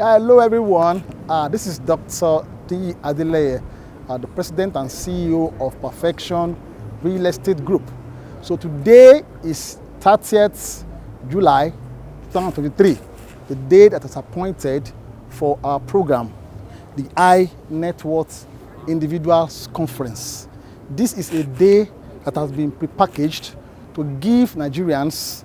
Hello everyone, this is Dr. D. Adeleye, the President and CEO of Perfection Real Estate Group. So today is 30th July 2023, the day that is appointed for our program, the High Net Worth Individuals Conference. This is a day that has been prepackaged to give Nigerians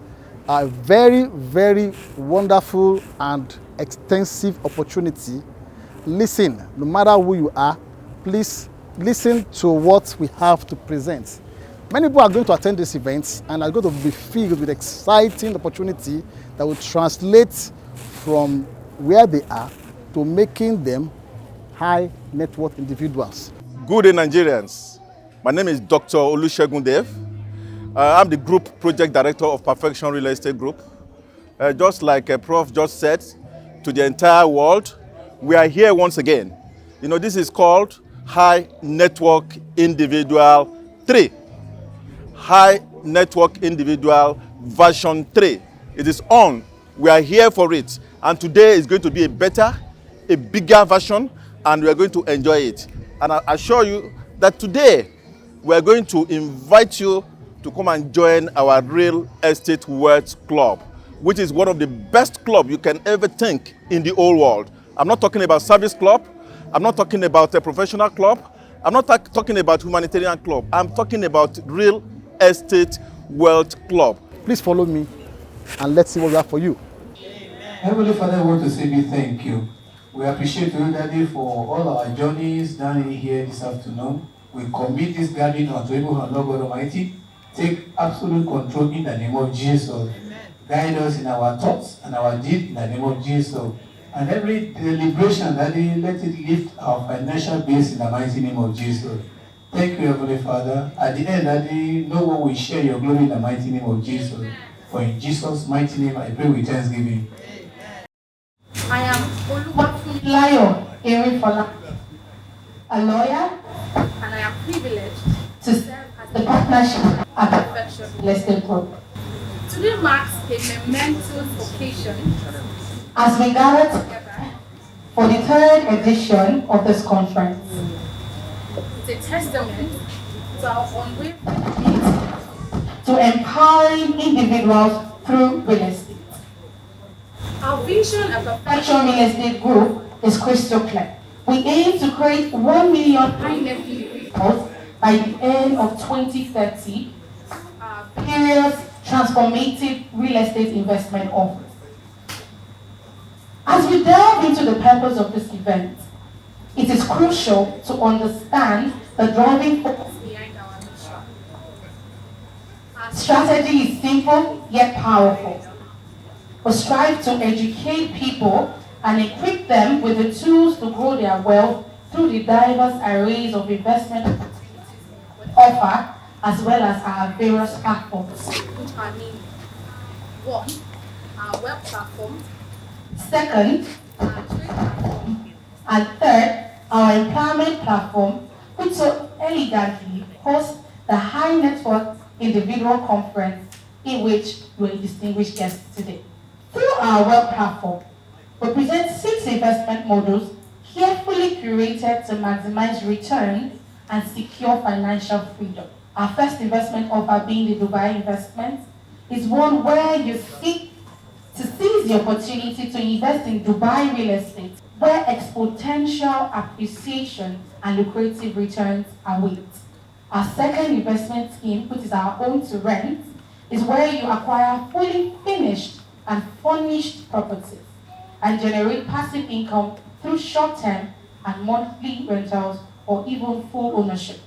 a very, very wonderful and extensive opportunity. Listen, no matter who you are, please listen to what we have to present. Many people are going to attend this event and are going to be filled with exciting opportunity that will translate from where they are to making them high net worth individuals. Good day, Nigerians. My name is Dr. Olusegun Dev. I'm the Group Project Director of Perfection Real Estate Group. Just like Prof just said, to the entire world, we are here once again. You know, this is called High Network Individual 3. High Network Individual version 3. It is on. We are here for it. And today is going to be a better, a bigger version, and we are going to enjoy it. And I assure you that today, we are going to invite you to come and join our Real Estate Wealth Club, which is one of the best clubs you can ever think in the whole world. I'm not talking about service club. I'm not talking about a professional club. I'm not talking about humanitarian club. I'm talking about Real Estate Wealth Club. Please follow me and let's see what we have for you. Heavenly Father, I want to say thank you. We appreciate you, Daddy, for all our journeys down in here this afternoon. We commit this gathering unto you, Lord God Almighty. Take absolute control in the name of Jesus. Amen. Guide us in our thoughts and our deeds in the name of Jesus. And every deliberation, Daddy, let it lift our financial base in the mighty name of Jesus. Thank you, Heavenly Father. At the end, Daddy, no one will share your glory in the mighty name of Jesus. For in Jesus' mighty name, I pray with thanksgiving. I am Oluwafunilayo Erinfola, a lawyer, and I am privileged to serve as the partnership at Perfection Real Estate Group. Today marks a momentous occasion as we gather together for the third edition of this conference. It's a testament to our unwavering commitment to empowering individuals through real estate. Our vision at Perfection Real Estate Group is crystal clear. We aim to create 1 million high net worth individuals by the end of 2030, various transformative real estate investment offers. As we delve into the purpose of this event, it is crucial to understand the driving force behind our mission. Our strategy is simple yet powerful. We strive to educate people and equip them with the tools to grow their wealth through the diverse arrays of investment opportunities we offer, as well as our various platforms, which are named: 1, our web platform; 2nd, our trade platform; and 3rd, our employment platform, which so elegantly hosts the High Net Worth Individual Conference, in which you are a distinguished guest today. Through our web platform, we present 6 investment models carefully curated to maximize return and secure financial freedom. Our first investment offer, being the Dubai investment, is one where you seek to seize the opportunity to invest in Dubai real estate, where exponential appreciation and lucrative returns await. Our second investment scheme, which is our own to rent, is where you acquire fully finished and furnished properties and generate passive income through short-term and monthly rentals or even full ownership.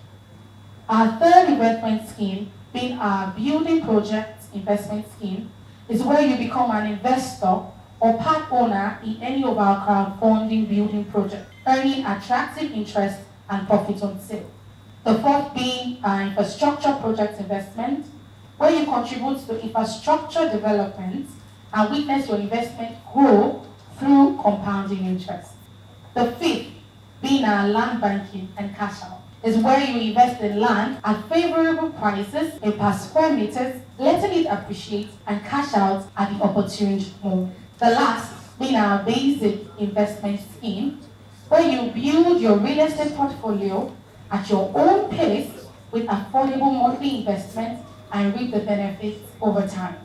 Our third investment scheme, being our building project investment scheme, is where you become an investor or part owner in any of our crowdfunding building projects, earning attractive interest and profit on sale. The fourth being our infrastructure project investment, where you contribute to infrastructure development and witness your investment grow through compounding interest. The fifth, being our land banking and cash out, is where you invest in land at favorable prices in per square meters, letting it appreciate and cash out at the opportune moment. The last, being our basic investment scheme, where you build your real estate portfolio at your own pace with affordable monthly investments and reap the benefits over time.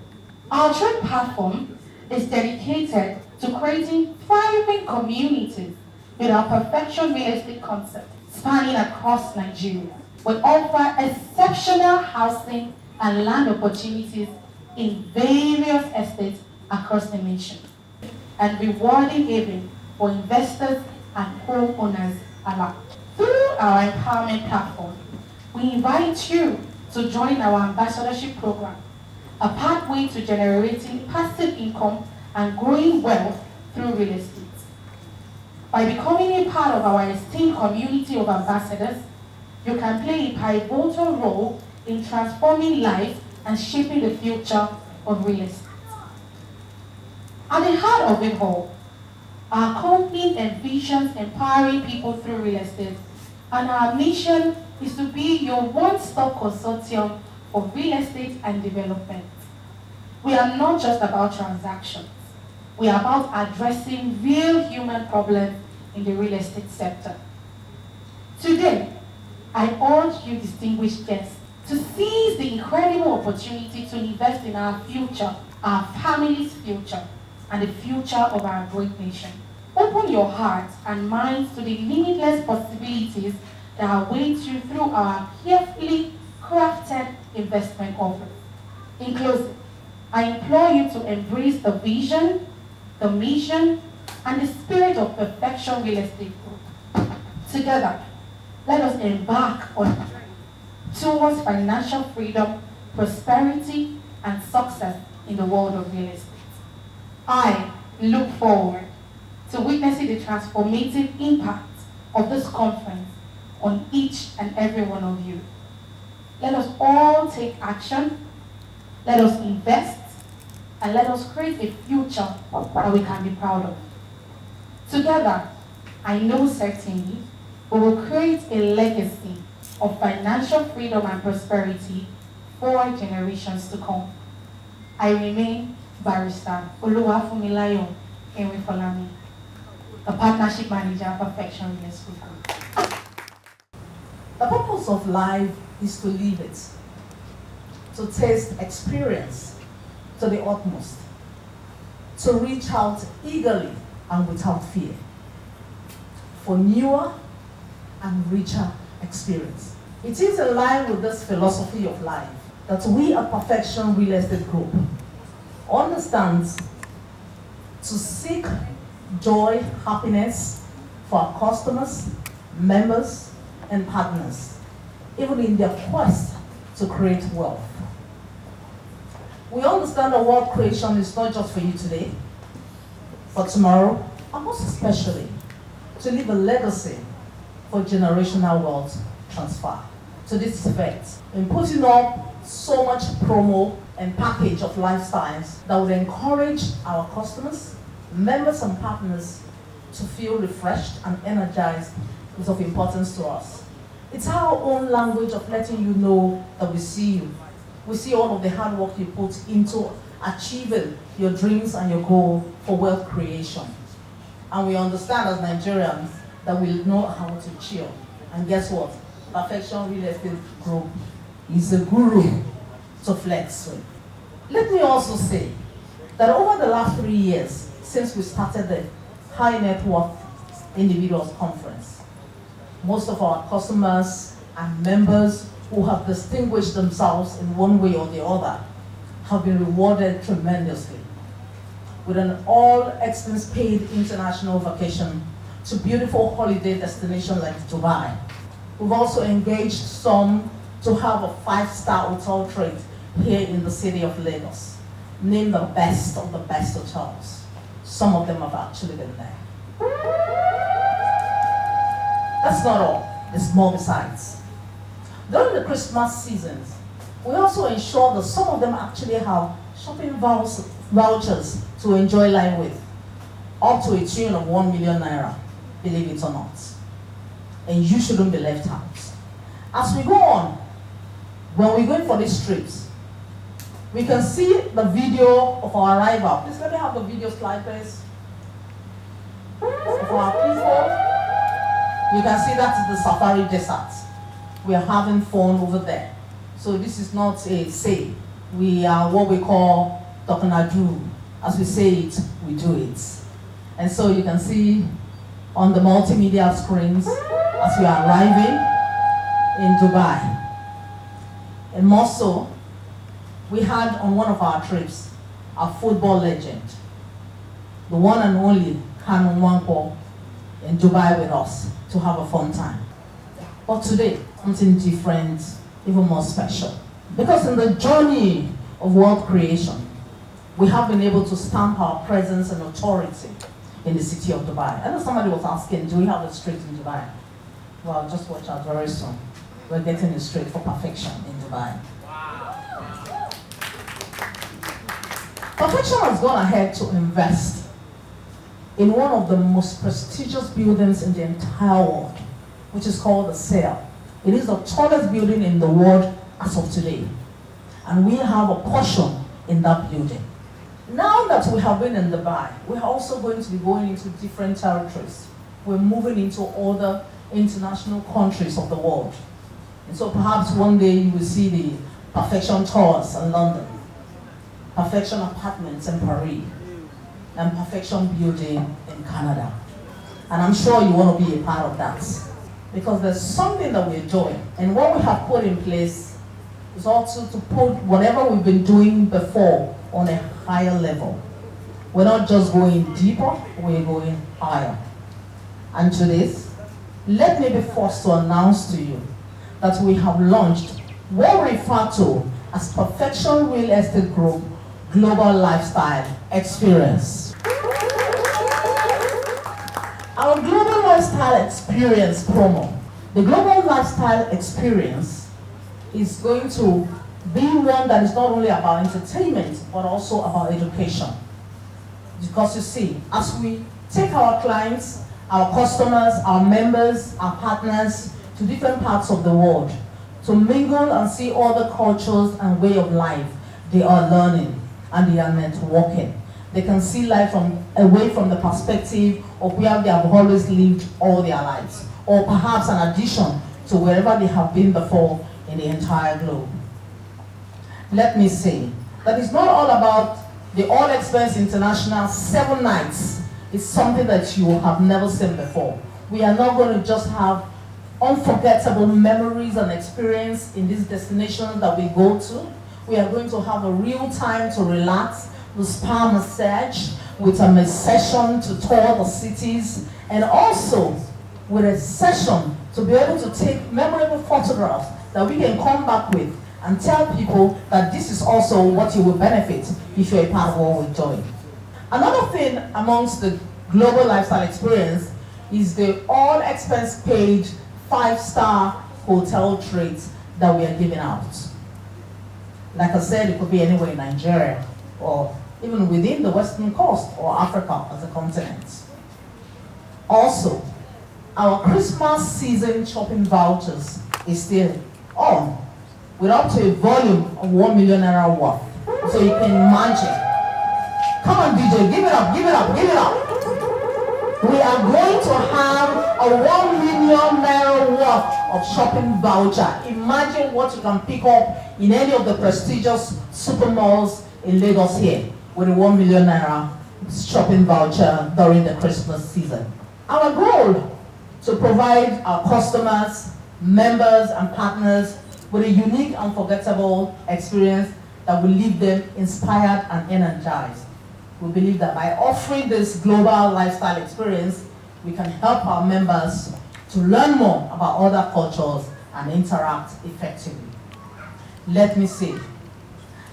Our trade platform is dedicated to creating thriving communities with our perfection real estate concept spanning across Nigeria. We offer exceptional housing and land opportunities in various estates across the nation, and rewarding haven for investors and homeowners alike. Through our empowerment platform, we invite you to join our ambassadorship program, a pathway to generating passive income and growing wealth through real estate. By becoming a part of our esteemed community of ambassadors, you can play a pivotal role in transforming lives and shaping the future of real estate. At the heart of it all, our company envisions empowering people through real estate, and our mission is to be your one-stop consortium for real estate and development. We are not just about transactions. We are about addressing real human problems in the real estate sector. Today, I urge you distinguished guests to seize the incredible opportunity to invest in our future, our family's future, and the future of our great nation. Open your hearts and minds to the limitless possibilities that await you through our carefully crafted investment offers. In closing, I implore you to embrace the vision, the mission, and the spirit of Perfection Real Estate Group. Together, let us embark on a journey towards financial freedom, prosperity, and success in the world of real estate. I look forward to witnessing the transformative impact of this conference on each and every one of you. Let us all take action, let us invest, and let us create a future that we can be proud of. Together, I know certainly we will create a legacy of financial freedom and prosperity for generations to come. I remain Barrister Oluwafunmilayo Enrifolami, the Partnership Manager of Perfection Real Estate Group. The purpose of life is to live it, to taste experience to the utmost, to reach out eagerly and without fear for newer and richer experience. It is in line with this philosophy of life that we at Perfection Real Estate Group understands to seek joy, happiness for our customers, members, and partners, even in their quest to create wealth. We understand that wealth creation is not just for you today, but tomorrow, and most especially, to leave a legacy for generational wealth transfer. To this effect, in putting up so much promo and package of lifestyles that would encourage our customers, members, and partners to feel refreshed and energized is of importance to us. It's our own language of letting you know that we see you. We see all of the hard work you put into achieving your dreams and your goal for wealth creation. And we understand as Nigerians that we know how to chill. And guess what? Perfection Real Estate Group is a guru to flex with. Let me also say that over the last 3 years, since we started the High Net Worth Individuals Conference, most of our customers and members who have distinguished themselves in one way or the other have been rewarded tremendously with an all-expense-paid international vacation to beautiful holiday destinations like Dubai. We've also engaged some to have a 5-star hotel trade here in the city of Lagos, named the best of the best hotels. Some of them have actually been there. That's not all, there's more besides. During the Christmas seasons, we also ensure that some of them actually have shopping vouchers to enjoy life with, up to a tune of 1 million naira, believe it or not. And you shouldn't be left out. As we go on, when we're going for these trips, we can see the video of our arrival. Please let me have the video slide, please. our people. You can see that is the safari desert. We are having fun over there. So this is not a say. We are what we call Dokanadu. As we say it, we do it. And so you can see on the multimedia screens as we are arriving in Dubai. And more so, we had on one of our trips a football legend, the one and only Kanu Nwankwo, in Dubai with us to have a fun time. But today, something different, even more special. Because in the journey of world creation, we have been able to stamp our presence and authority in the city of Dubai. I know somebody was asking, do we have a street in Dubai? Well, just watch out very soon. We're getting a street for perfection in Dubai. Wow. Perfection has gone ahead to invest in one of the most prestigious buildings in the entire world, which is called the SAIL. It is the tallest building in the world as of today. And we have a portion in that building. Now that we have been in Dubai, we're also going to be going into different territories. We're moving into other international countries of the world. And so perhaps one day you will see the Perfection Towers in London, Perfection Apartments in Paris, and Perfection Building in Canada. And I'm sure you want to be a part of that. Because there's something that we're doing. And what we have put in place is also to put whatever we've been doing before on a higher level. We're not just going deeper, we're going higher. And to this, let me be forced to announce to you that we have launched what we refer to as Perfection Real Estate Group Global Lifestyle Experience. Our Global Lifestyle Experience promo, the Global Lifestyle Experience is going to be one that is not only about entertainment, but also about education. Because you see, as we take our clients, our customers, our members, our partners to different parts of the world to mingle and see all the cultures and way of life, they are learning and they are networking. They can see life away from the perspective of where they have always lived all their lives, or perhaps an addition to wherever they have been before in the entire globe. Let me say that it's not all about the all-expense international 7 nights. It's something that you have never seen before. We are not going to just have unforgettable memories and experience in these destinations that we go to. We are going to have a real time to relax, with spa massage, with a session to tour the cities, and also with a session to be able to take memorable photographs that we can come back with and tell people that this is also what you will benefit if you're a part of what we're doing. Another thing amongst the Global Lifestyle Experience is the all-expense paid 5-star hotel treats that we are giving out. Like I said, it could be anywhere in Nigeria or even within the Western coast or Africa as a continent. Also, our Christmas season shopping vouchers is still on, with up to a volume of 1 million naira worth. So you can imagine. Come on, DJ, give it up, give it up, give it up. We are going to have a 1 million naira worth of shopping voucher. Imagine what you can pick up in any of the prestigious super malls in Lagos here with a 1 million naira shopping voucher during the Christmas season. Our goal to provide our customers, members, and partners with a unique, unforgettable experience that will leave them inspired and energized. We believe that by offering this global lifestyle experience, we can help our members to learn more about other cultures and interact effectively. Let me say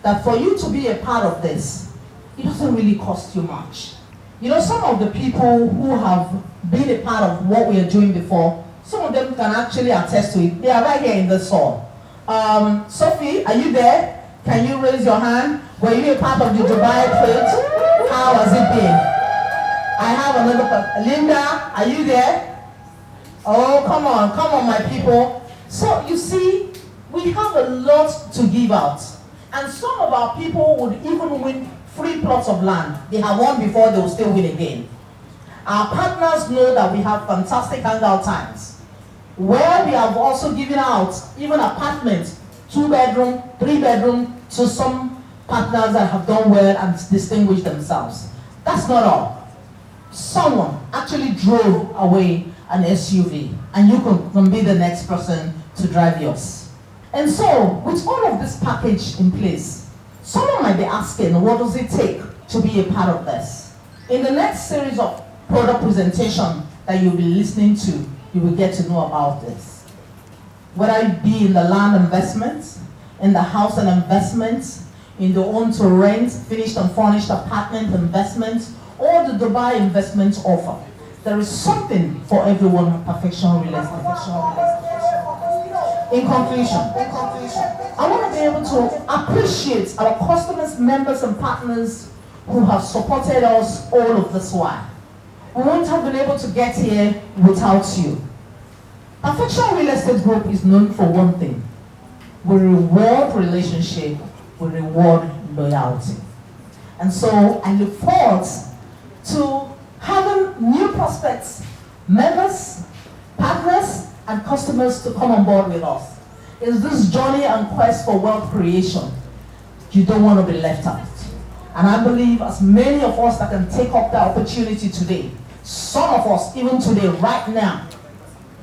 that for you to be a part of this, it doesn't really cost you much. You know, some of the people who have been a part of what we are doing before, some of them can actually attest to it. They are right here in this hall. Sophie, are you there? Can you raise your hand? Were you a part of the Dubai trip? How has it been? I have another person. Linda, are you there? Oh, come on, my people. So you see, we have a lot to give out. And some of our people would even win free plots of land. They have won before, they will still win again. Our partners know that we have fantastic hangout times, where we have also given out even apartments, 2-bedroom, 3-bedroom, to some partners that have done well and distinguished themselves. That's not all. Someone actually drove away an SUV, and you can be the next person to drive yours. And so, with all of this package in place, someone might be asking, what does it take to be a part of this? In the next series of product presentation that you'll be listening to, you will get to know about this. Whether it be in the land investments, in the house and investments, in the own-to-rent, finished and furnished apartment investments, or the Dubai investment offer. There is something for everyone at Perfection Real Estate. In conclusion, I want to be able to appreciate our customers, members, and partners who have supported us all of this while. We wouldn't have been able to get here without you. Perfection Real Estate Group is known for one thing. We reward relationship, we reward loyalty. And so I look forward to having new prospects, members, partners, and customers to come on board with us. It's this journey and quest for wealth creation. You don't want to be left out. And I believe as many of us that can take up the opportunity today, some of us even today, right now,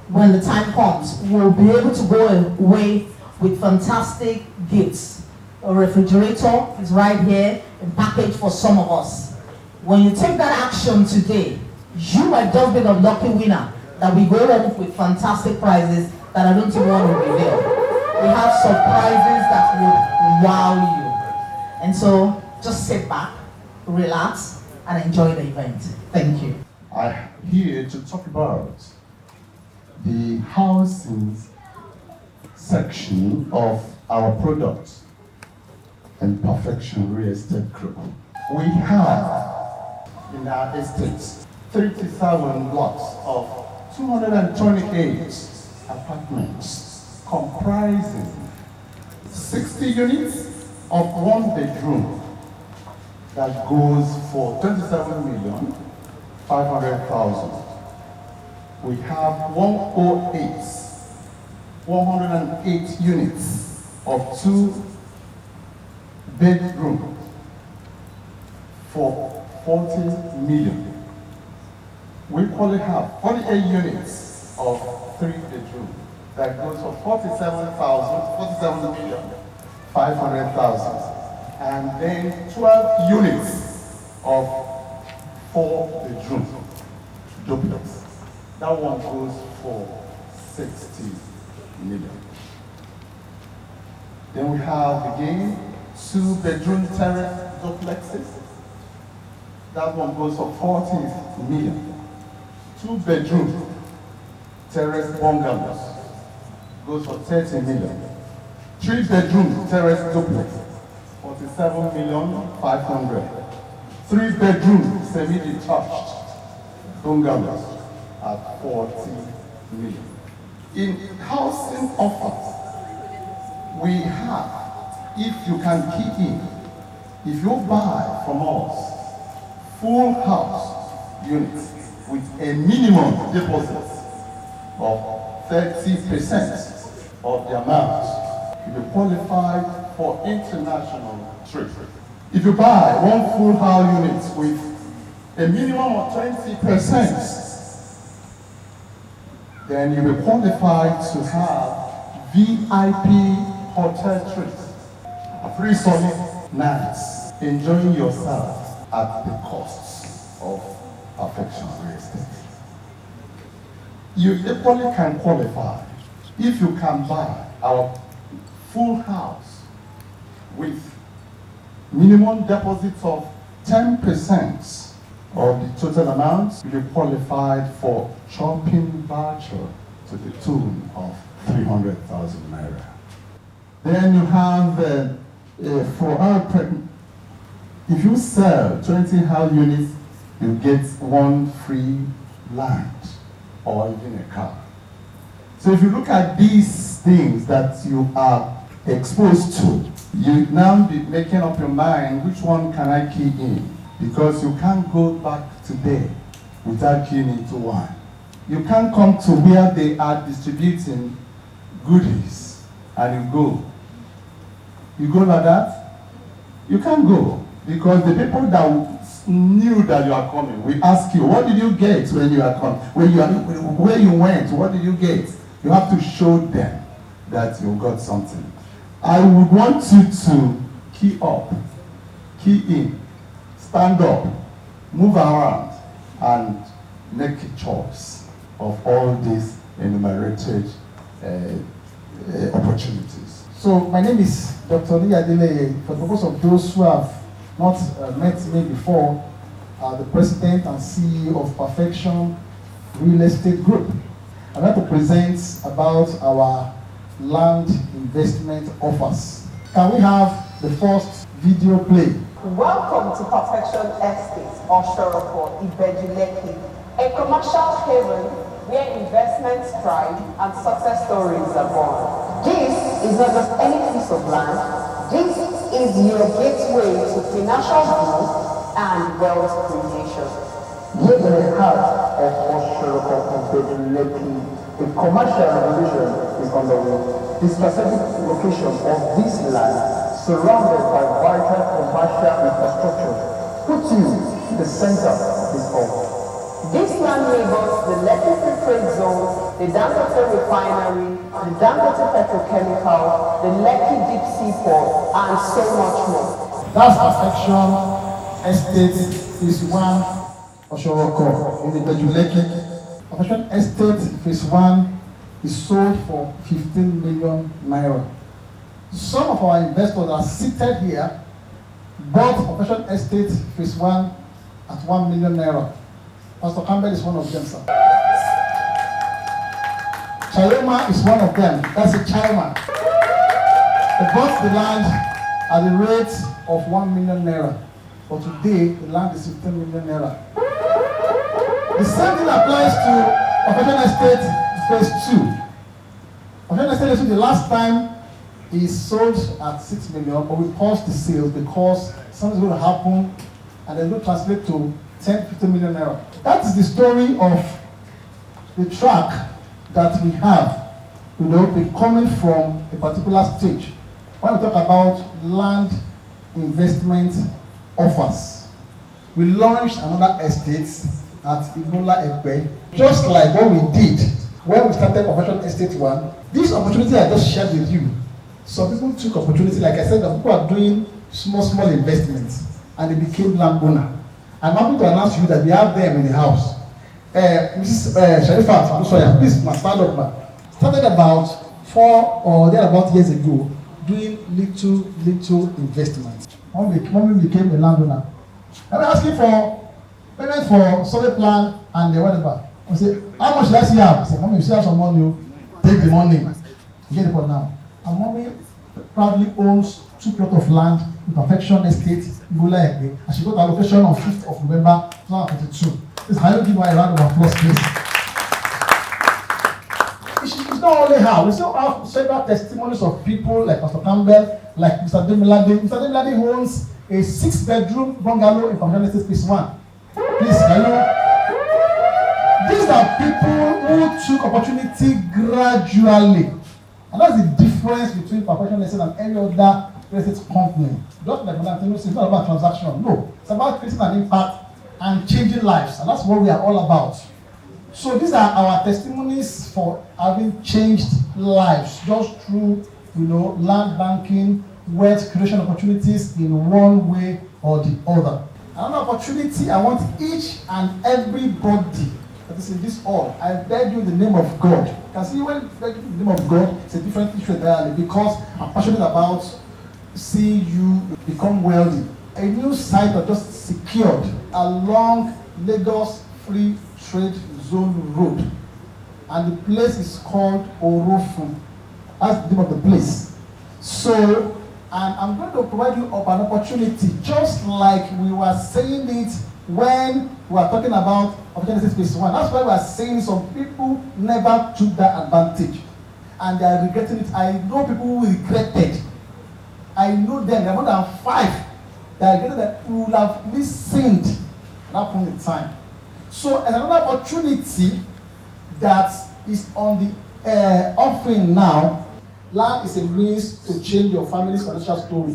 when the time comes, will be able to go away with fantastic gifts. A refrigerator is right here, a package for some of us. When you take that action today, you might just be the lucky winner that we go home with fantastic prizes that I don't even want to reveal. We have surprises that would wow you. And so just sit back, relax, and enjoy the event. Thank you. I'm here to talk about the housing section of our products and Perfection Real Estate Group. We have in our estates 30,000 blocks of 228 apartments comprising 60 units of 1 bedroom that goes for 27,500,000. We have 108 units of 2 bedroom for 40 million. We probably have 48 units of 3 bedroom that goes for 47,500,000. And then 12 units of 4 bedroom duplex. That one goes for 60 million. Then we have again 2 bedroom terrace duplexes. That one goes for 40 million. 2 bedroom terrace bungalows goes for 30 million. 3 bedroom terrace duplex, 47,500,000. 3 bedroom semi-detached bungalows at 40 million. In housing offers, we have, if you can key in, if you buy from us full house units with a minimum deposit of 30% of the amount, you will qualify for international trade. If you buy one full house unit with a minimum of 20%, then you will qualify to have VIP hotel trips. 3 solid nights, enjoying yourself at the cost of Perfection Real Estate. You equally can qualify if you can buy our full house with minimum deposits of 10% of the total amount. You qualified for shopping voucher to the tune of 300,000 naira. Then you have for our if you sell 20 house units, you get 1 free land or even a car. So if you look at these things that you are exposed to, you now be making up your mind, which one can I key in? Because you can't go back today without keying into one. You can't come to where they are distributing goodies and you go. You go like that? You can't go because the people that knew that you are coming, we ask you, what did you get when you are coming? Where you went, what did you get? You have to show them that you got something. I would want you to key up, key in, stand up, move around, and make a choice of all these enumerated opportunities. So my name is Dr. Oyedepo. For the purpose of those who have not met me before, the President and CEO of Perfection Real Estate Group. I'd like to present about our land investment offers. Can we have the first video play? Welcome to Perfection Estate, Oshoroko, Ibejuleki, a commercial haven where investments thrive and success stories are born. This is not just any piece of land. This is your gateway to financial growth and wealth creation. Yet in the heart of Oshoroko, Ibejuleki, a commercial revolution is underway. The specific location of this land, surrounded by vital commercial infrastructure, puts you in the center of this hub. This land neighbors the Lekki Free Trade Zone, the Dangote Refinery, the Dangote Petrochemical, the Lekki Deep Sea Port, and so much more. That's Perfection Estate Phase 1 Oshoroko in the Ibejuleki. Perfection Estate Phase 1 is sold for 15 million naira. Some of our investors are seated here bought Perfection Estate Phase 1 at 1 million naira. Pastor Campbell is one of them, sir. Chalema is one of them. That's a Chalema. They bought the land at the rate of 1 million naira. But today, the land is 15 million naira. The same thing applies to Perfection Estate Phase 2. Perfection Estate Phase 2, the last time is sold at 6 million, but we paused the sales because something's going to happen and then will translate to 10-15 million naira. That is the story of the track that we have, coming from a particular stage. When we talk about land investment offers, we launched another estate at Ebola Ekpe, just like what we did when we started Perfection Estate 1. This opportunity I just shared with you, some people took opportunity, like I said, that people are doing small investments and they became landowner. I'm happy to announce to you that we have them in the house. Mrs. Sharifa, please, my stand up man. Started about 4 or thereabout years ago doing little investments. When we became a landowner, I was asking for payment for survey plan and whatever. I said, how much does he have? I said, Mommy, you still have some money, take the money. Get it for now. And Mommy proudly owns 2 plots of land in Perfection Estate, Ebola Ekpe, and she got the allocation on 5th of November 2022. Please, can you give her a round of applause, please? It's not only her. We still have several testimonies of people like Pastor Campbell, like Mr. Demilade. Mr. Demilade owns a 6-bedroom bungalow in Perfection Estate Phase 1. Please, can you? These are people who took opportunity gradually. And that's the difference between Perfection Estate and any other real estate company. Just like Madam Tinubu said, it's not about transaction. No, it's about creating an impact and changing lives. And that's what we are all about. So these are our testimonies for having changed lives just through, land banking, wealth creation opportunities in one way or the other. Another opportunity, I want each and everybody that is in this hall, I beg you in the name of God. You can see when I beg you in the name of God, it's a different issue entirely because I'm passionate about seeing you become wealthy. A new site was just secured along Lagos Free Trade Zone Road, and the place is called Orofun. That's the name of the place. So, and I'm going to provide you an opportunity, just like we were saying it when we were talking about Opportunity Phase 1. That's why we are saying some people never took that advantage, and they are regretting it. I know people who regretted. I know them. There are more than 5 that regretted that we would have listened at that point in time. So another opportunity that is on the offering now, land is a means to change your family's financial story.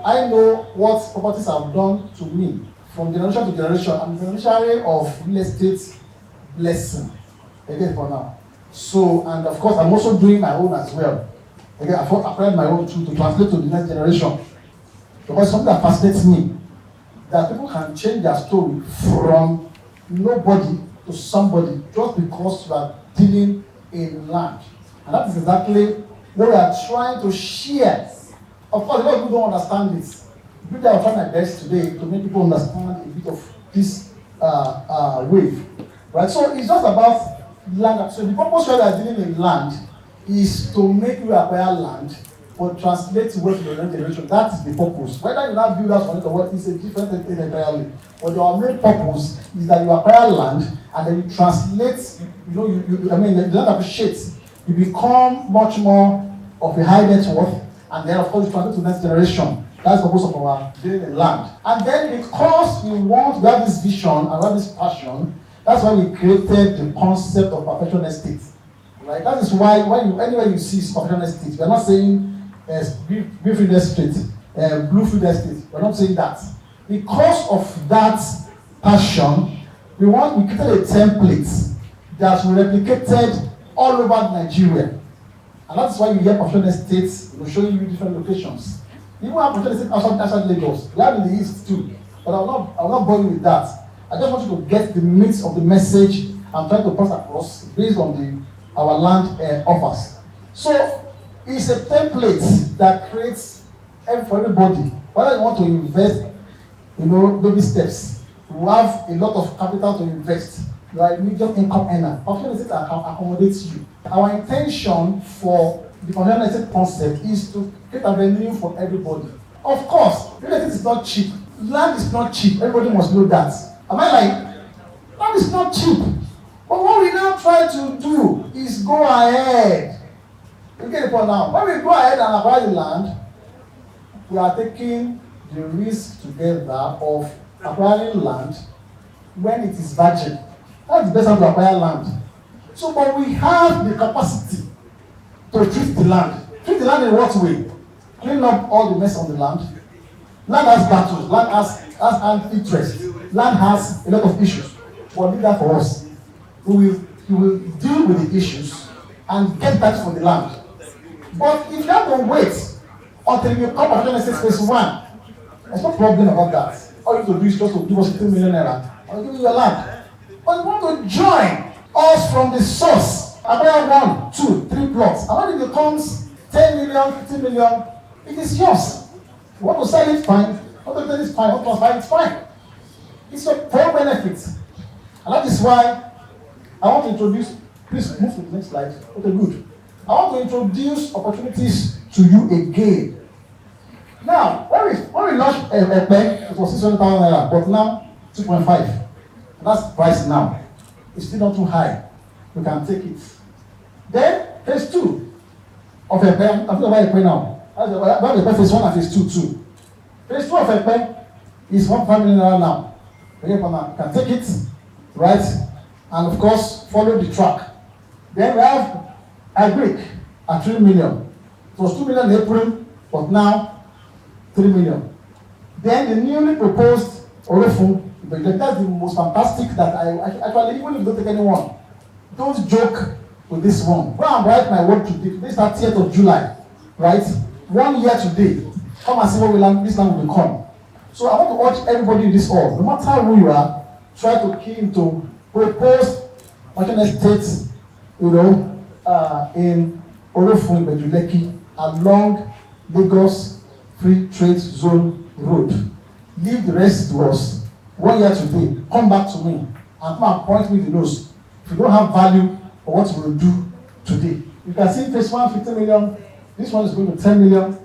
I know what properties have done to me from generation to generation. I'm the beneficiary of real estate blessing, again for now. So, and of course, I'm also doing my own as well. Again, I've applied my own to translate to the next generation. Because something that fascinates me, that people can change their story from nobody to somebody just because you are dealing in land. And that is exactly what we are trying to share. Of course, a lot of people don't understand this. Maybe I will try my best today to make people understand a bit of this wave. Right? So it's just about land. So the purpose why we are dealing in land is to make you acquire land or translate wealth to the next generation. That is the purpose. Whether you now build house on it or what is a different thing entirely. But your main purpose is that you acquire land and then you translate, the land appreciates. You become much more of a high net worth, and then of course you translate to the next generation. That's the purpose of our dealing in land. And then because we want to have this vision and have this passion, that's why we created the concept of perfection estate. Right? That is why anywhere you see perfection estate, we are not saying Greenfield estate, Bluefield estate. We're not saying that. Because of that passion, we created a template that we replicated all over Nigeria. And that's why you hear perfection estates, showing you different locations. Even have perfection estate outside Lagos. We have in the east too. But I will not bore you with that. I just want you to get the meat of the message I'm trying to pass across based on our land offers. So it's a template that creates for everybody. Whether you want to invest, baby steps. You have a lot of capital to invest. You are a medium income earner. Perfection estate accommodates you. Our intention for the perfection estate concept is to create a venue for everybody. Of course, real estate is not cheap. Land is not cheap. Everybody must know that. Am I lying? Land is not cheap. But what we now try to do is go ahead. You get it for now. When we go ahead and acquire the land, we are taking the risk together of acquiring land when it is virgin. That's the best time to acquire land. So, but we have the capacity to treat the land. Treat the land in what way? Clean up all the mess on the land. Land has battles. Land has interest. Land has a lot of issues. But leave that for us. We will deal with the issues and get that for the land. But if you have to wait until you come to Genesis phase 1, there's no problem about that. All you have to do is just to give us 15 million naira. I'll give you your land. But you want to join us from the source. Acquire 1, 2, 3 plots. And when it becomes 10 million, 15 million, it is yours. You want to sell it, fine. You want to sell it, fine. You want to buy it, fine. It's a full benefit. And that is why I want to introduce, please move to the next slide. Okay, good. I want to introduce opportunities to you again. Now, when we launched a bank, it was 600,000 naira, but now 2.5. That's the price now. It's still not too high. We can take it. Then, phase 2 of a bank, I'm talking about a bank now. That's phase 1 and phase 2 too. Phase 2 of a bank is 1.5 million naira now. You can take it, right? And of course, follow the track. Then we have Agric at 3 million. It was 2 million in April, but now 3 million. Then the newly proposed Orofun, that's the most fantastic that I actually, even if you don't take anyone, don't joke with this one. Go and write my word today. This is 30th of July, right? 1 year today. Come and see what this land will become. So I want to urge everybody in this hall, no matter who you are, try to key into proposed merchant estates, in Orofun, Bejuleki, along Lagos Free Trade Zone Road. Leave the rest to us. 1 year today, come back to me and come and point me the nose. If you don't have value for what we will do today. You can see phase 1, 50 million. This one is going to 10 million.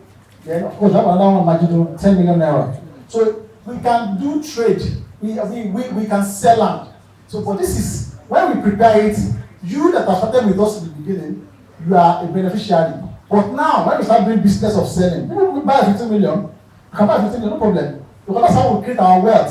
Then, of course, that another one marginal 10 million naira. So we can do trade. We can sell land. So, but this is when we prepare it. You that have started with us in the beginning, you are a beneficiary. But now, when we start doing business of selling, people will buy 15 million. You can buy 15 million, no problem. Because that's how we create our wealth.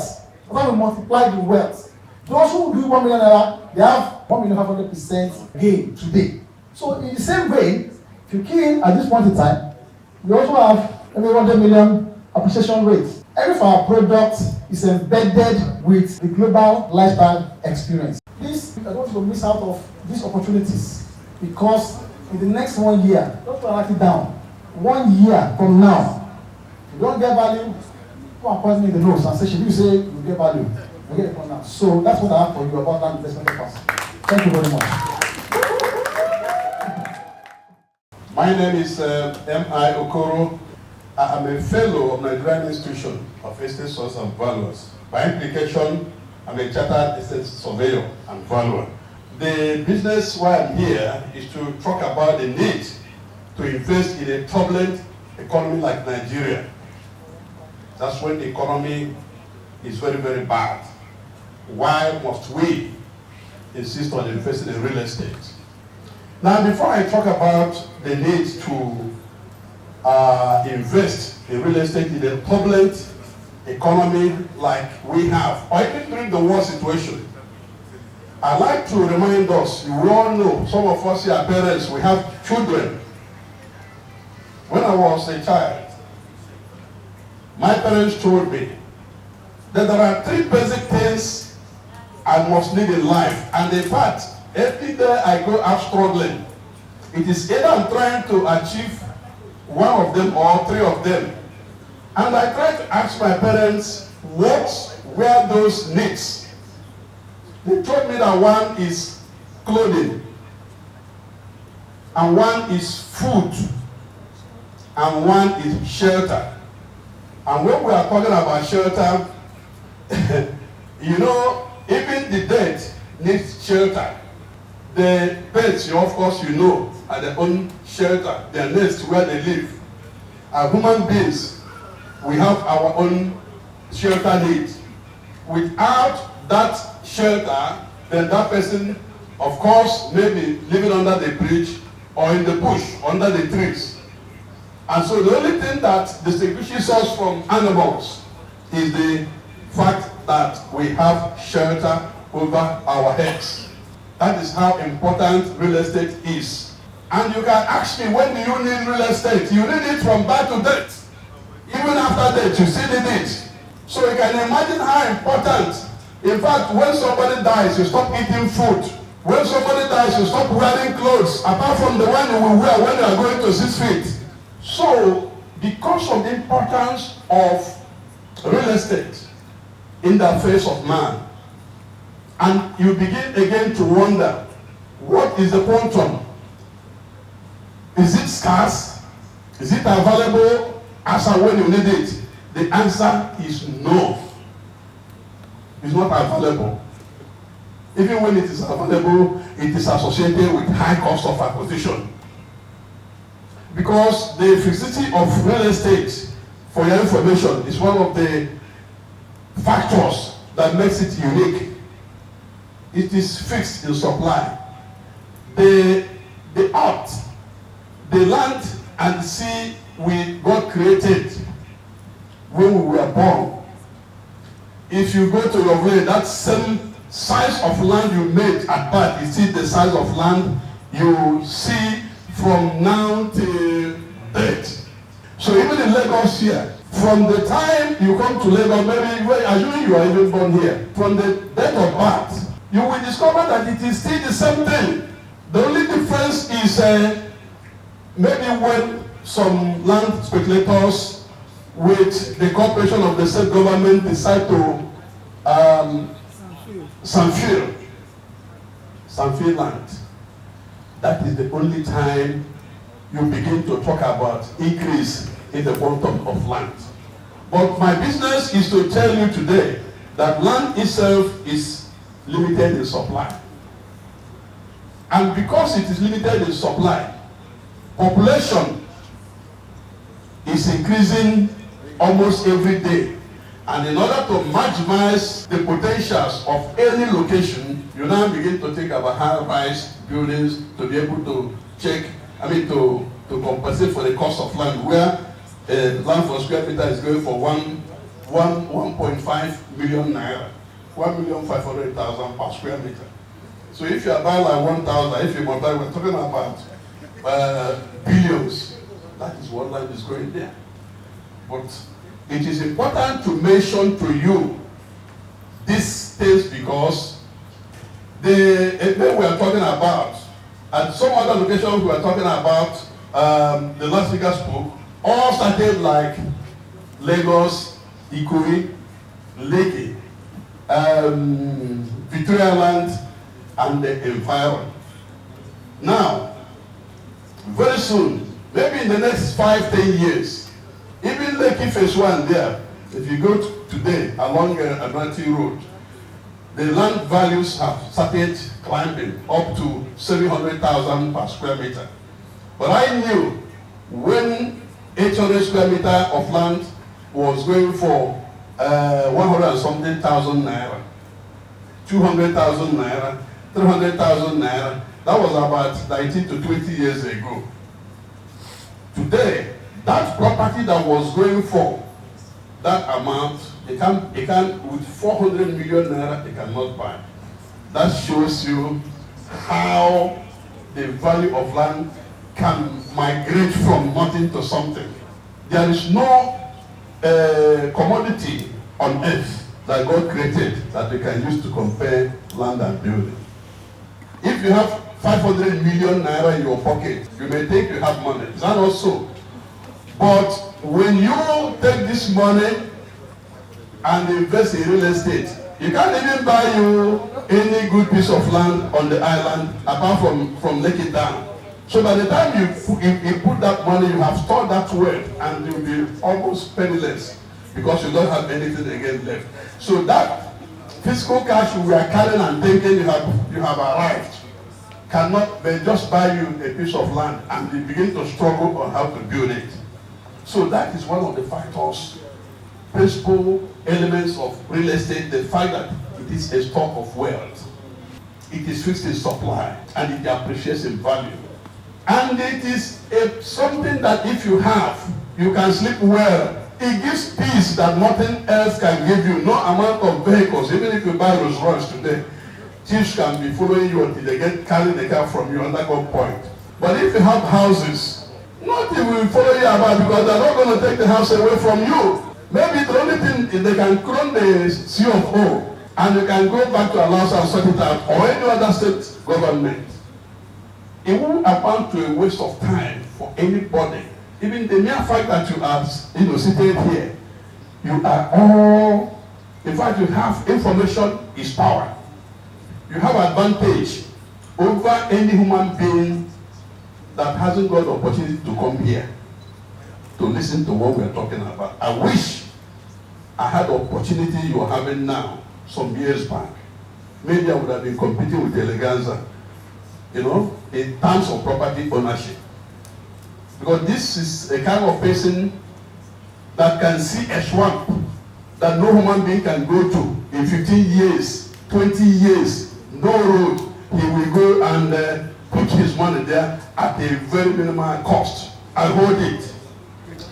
That's how we multiply the wealth. Those who do 1 million naira, they have 1,500,000% gain today. So in the same vein, if you key in at this point in time, we also have maybe 100 million appreciation rate. Every of our product is embedded with the global lifestyle experience. This, I don't want you to miss out of these opportunities because in the next 1 year, don't write it down. 1 year from now, if you don't get value, go and point me in the nose and say, should you say you get value? You get it from now. So that's what I have for you about that investment cost. Thank you very much. My name is M.I. Okoro. I am a fellow of Nigerian Institution of Estate Source and Valuers. By implication, I'm a chartered estate surveyor and valuer. The business why I'm here is to talk about the need to invest in a turbulent economy like Nigeria. That's when the economy is very, very bad. Why must we insist on investing in real estate? Now, before I talk about the need to invest in real estate in a turbulent economy like we have, or even during the war situation, I'd like to remind us, we all know, some of us here are parents, we have children. When I was a child, my parents told me that there are 3 basic things I must need in life. And in fact, every day I go out struggling. It is either I'm trying to achieve one of them or 3 of them. And I try to ask my parents, what were those needs? They told me that one is clothing, and one is food, and one is shelter. And when we are talking about shelter, you know, even the dead needs shelter. The pets, of course, you know, are their own shelter, their nest where they live. As human beings, we have our own shelter needs. Without that shelter, then that person, of course, may be living under the bridge or in the bush, under the trees. And so the only thing that distinguishes us from animals is the fact that we have shelter over our heads. That is how important real estate is. And you can ask me, when do you need real estate? You need it from birth to death. Even after death, you still need it. So you can imagine how important. In fact, when somebody dies, you stop eating food. When somebody dies, you stop wearing clothes, apart from the one you will wear when you are going to 6 feet. So, because of the importance of real estate in the face of man, and you begin again to wonder, what is the quantum? Is it scarce? Is it available as and when you need it? The answer is no. It's not available. Even when it is available, it is associated with high cost of acquisition. Because the fixity of real estate, for your information, is one of the factors that makes it unique. It is fixed in supply. The earth, the land and the sea God created when we were born. If you go to your village, that same size of land you made at birth is still the size of land you see from now till death. So even in Lagos here, from the time you come to Lagos, maybe assuming you are even born here, from the date of birth, you will discover that it is still the same thing. The only difference is maybe when some land speculators with the cooperation of the state government decide to Sanfield land. That is the only time you begin to talk about increase in the quantum of land. But my business is to tell you today that land itself is limited in supply. And because it is limited in supply, population is increasing almost every day. And in order to maximize the potentials of any location, you now begin to think about high-rise buildings to be able to to compensate for the cost of land, where land for square meter is going for 1.5 million naira. 1,500,000 per square meter. So if you are buying like 1,000, if you multiply, we're talking about billions. That is what land is going there. But it is important to mention to you these things because the event we are talking about, and some other locations we are talking about, the last speaker spoke, all started like Lagos, Ikoyi, Lekki, Victoria Land, and the environment. Now, very soon, maybe in the next 5-10 years, even Lekki Phase 1 there, if you go today along Admiralty Road, the land values have started climbing up to 700,000 per square meter. But I knew when 800 square meter of land was going for 100 and something thousand naira, 200,000 naira, 300,000 naira, that was about 19 to 20 years ago. Today, that property that was going for that amount, it can with 400 million naira, they cannot buy. That shows you how the value of land can migrate from nothing to something. There is no commodity on earth that God created that we can use to compare land and building. If you have 500 million naira in your pocket, you may think you have money. Is that not so? But when you take this money and invest in real estate, you can't even buy you any good piece of land on the island apart from Lekki down. So by the time you put that money, you have stored that wealth and you'll be almost penniless because you don't have anything again left. So that fiscal cash we are carrying and thinking you have arrived cannot just buy you a piece of land and you begin to struggle on how to build it. So that is one of the factors, principal elements of real estate, the fact that it is a stock of wealth. It is fixed in supply and it appreciates in value. And it is something that if you have, you can sleep well. It gives peace that nothing else can give you. No amount of vehicles, even if you buy Rolls Royce today, thieves can be following you until they get carrying the car from you under gunpoint. But if you have houses, nothing will follow you about because they're not going to take the house away from you. Maybe the only thing is they can clone the CFO and you can go back to Alaska and sort it out, or any other state government. It won't amount to a waste of time for anybody. Even the mere fact that you are seated here, you are all, in fact, you have information is power. You have advantage over any human being that hasn't got the opportunity to come here to listen to what we're talking about. I wish I had the opportunity you're having now some years back. Maybe I would have been competing with Eleganza, in terms of property ownership. Because this is a kind of person that can see a swamp that no human being can go to in 15 years, 20 years, no road. He will go and put his money there at a very minimal cost and hold it.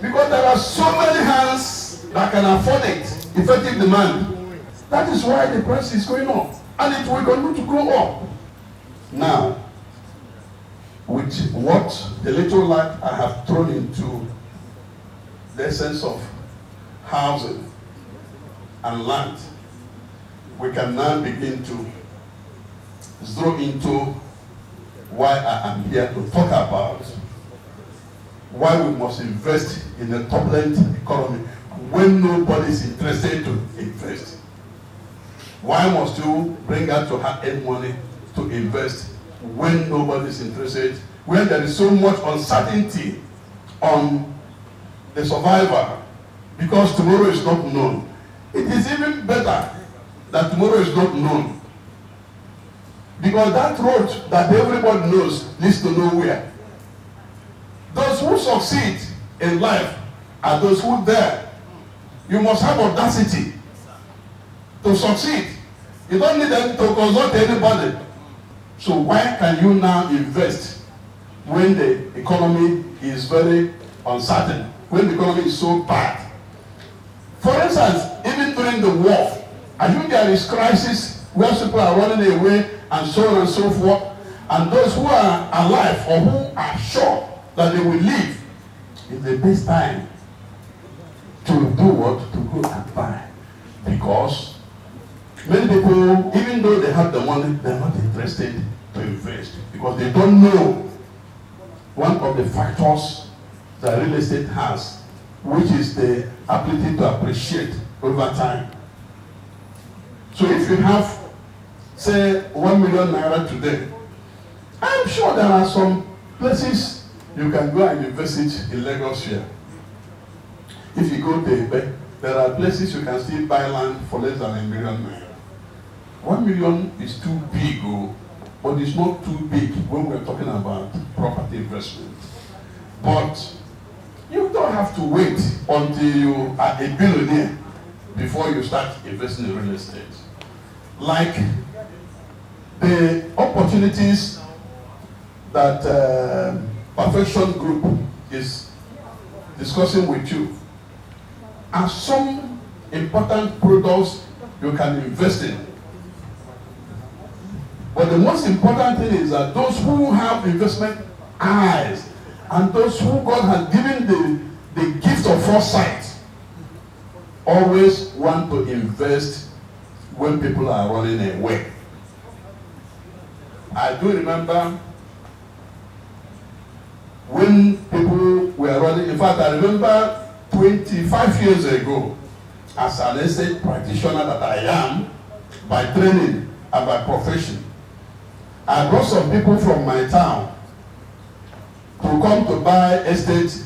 Because there are so many hands that can afford it, effective demand. That is why the price is going up. And it will continue to go up. Now, with what the little light I have thrown into the essence of housing and land, we can now begin to zero into why I am here to talk about why we must invest in a turbulent economy when nobody is interested to invest. Why must you bring out your hard-earned money to invest when nobody is interested, when there is so much uncertainty on the survivor, because tomorrow is not known. It is even better that tomorrow is not known, because that road that everybody knows leads to nowhere. Those who succeed in life are those who dare. You must have audacity to succeed. You don't need them to consult anybody. So why can you now invest when the economy is very uncertain, when the economy is so bad? For instance, even during the war, I think there is crisis where people are running away and so on and so forth. And those who are alive or who are sure that they will live, it's the best time to do what? To go and buy. Because many people, even though they have the money, they're not interested to invest because they don't know one of the factors that real estate has, which is the ability to appreciate over time. So if you have, say, 1 million naira today, I'm sure there are some places you can go and invest it in Lagos here. If you go to Ibe, there are places you can still buy land for less than ₦1 million. 1 million is too big, but it's not too big when we're talking about property investment. But you don't have to wait until you are a billionaire before you start investing in real estate. Like the opportunities that Perfection Group is discussing with you are some important products you can invest in. But the most important thing is that those who have investment eyes and those who God has given the gift of foresight always want to invest when people are running away. I do remember when people were running, in fact, I remember 25 years ago, as an estate practitioner that I am, by training and by profession, I brought some people from my town to come to buy estate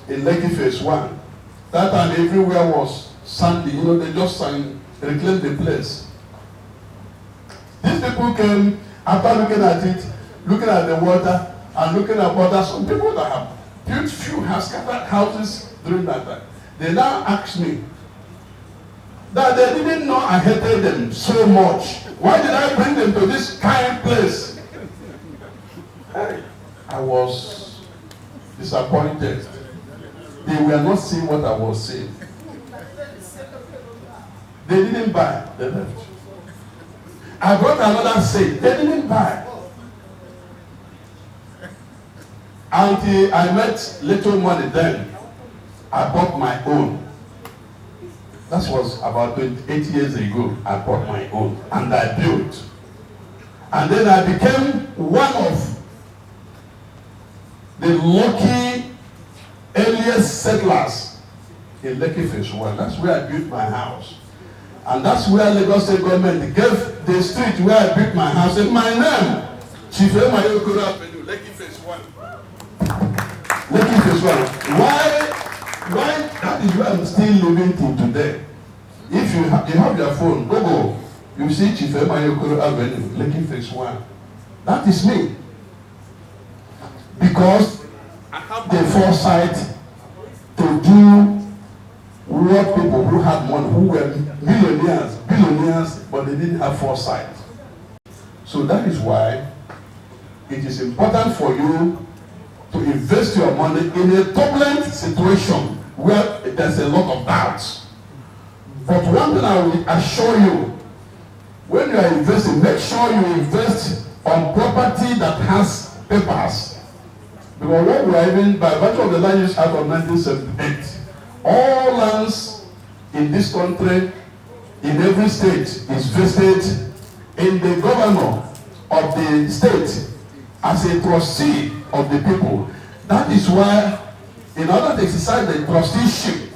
in Lekki Phase 1. That time everywhere was sandy, they just reclaimed the place. These people came after looking at it, looking at the water, and looking at water. Some people that have built few scattered houses during that time, they now ask me that they didn't know I hated them so much. Why did I bring them to this kind place? I was disappointed. They were not seeing what I was seeing. They didn't buy, they left. I brought another set, they didn't buy. Until I met little money then, I bought my own. That was about 28 years ago. I bought my own and I built. And then I became one of the lucky earliest settlers in Lekki Phase 1. That's where I built my house. And that's where Lagos State government gave the street where I built my house in my name. Chief Emayokoro Avenue, Lekki Phase 1. Lekki Phase 1. Why that is where I'm still living till today. If you have your phone, go. You see Chief Emayokoro Avenue, Lekki Phase 1. That is me. Because I have the foresight to do what people who had money, who were billionaires, but they didn't have foresight. So that is why it is important for you to invest your money in a turbulent situation where there's a lot of doubts. But one thing I will assure you, when you are investing, make sure you invest on property that has papers. Because what we are even, by virtue of the Land Use Act of 1978, all lands in this country, in every state, is vested in the governor of the state as a trustee of the people. That is why, in order to exercise the trusteeship,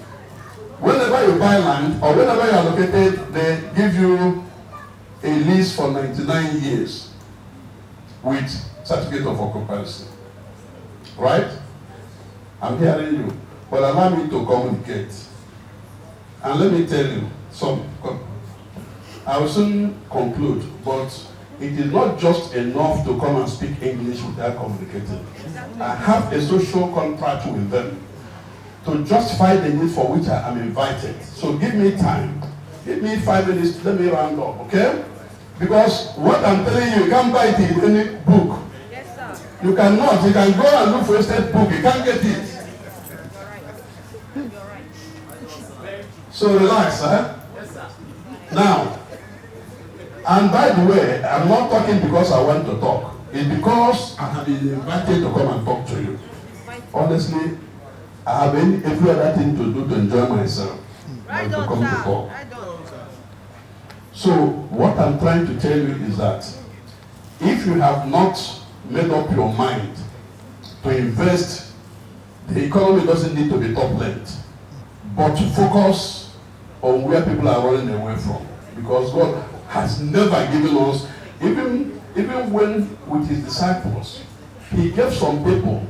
whenever you buy land or whenever you are located, they give you a lease for 99 years with certificate of occupancy. Right? I'm hearing you. But allow me to communicate. And let me tell you something. I will soon conclude, but it is not just enough to come and speak English without communicating. I have a social contract with them to justify the need for which I am invited. So give me time. Give me 5 minutes, let me round up, okay? Because what I'm telling you, you can't buy it in any book. Yes, sir. You cannot. You can go and look for a state book. You can't get it. So relax, huh? Yes, sir. Now, and by the way, I'm not talking because I want to talk. It's because I have been invited to come and talk to you. Honestly, I have every other thing to do to enjoy myself than to come to talk. So what I'm trying to tell you is that if you have not made up your mind to invest, the economy doesn't need to be top-led, but to focus on where people are running away from. Because God has never given us, even when with his disciples, he gave some people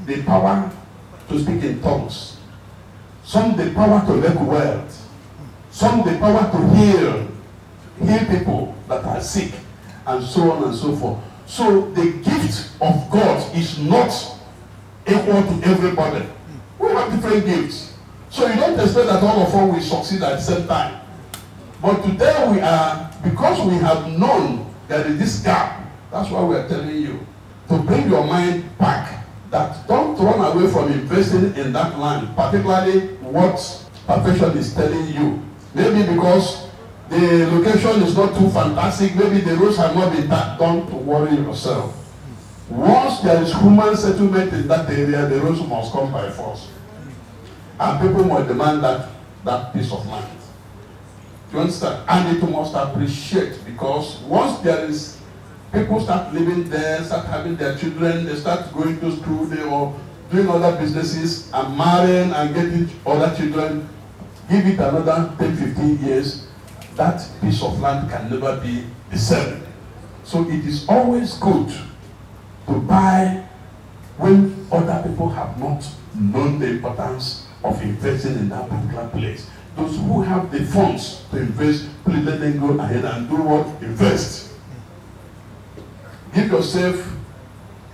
the power to speak in tongues, some the power to make wealth, some the power to heal people that are sick, and so on and so forth. So the gift of God is not equal to everybody. We have different gifts. So you don't expect that all of us will succeed at the same time. But today we are, because we have known there is this gap, that's why we are telling you to bring your mind back, that don't run away from investing in that land, particularly what Perfection is telling you. Maybe because the location is not too fantastic, maybe the roads have not been done. Don't worry yourself. Once there is human settlement in that area, the roads must come by force. And people must demand that piece of land. Do you understand? And it must appreciate, because once there is, people start living there, start having their children, they start going to school, they are doing other businesses and marrying and getting other children, give it another 10, 15 years, that piece of land can never be the same. So it is always good to buy when other people have not known the importance of investing in that particular place. Those who have the funds to invest, please let them go ahead and do what? Invest. Give yourself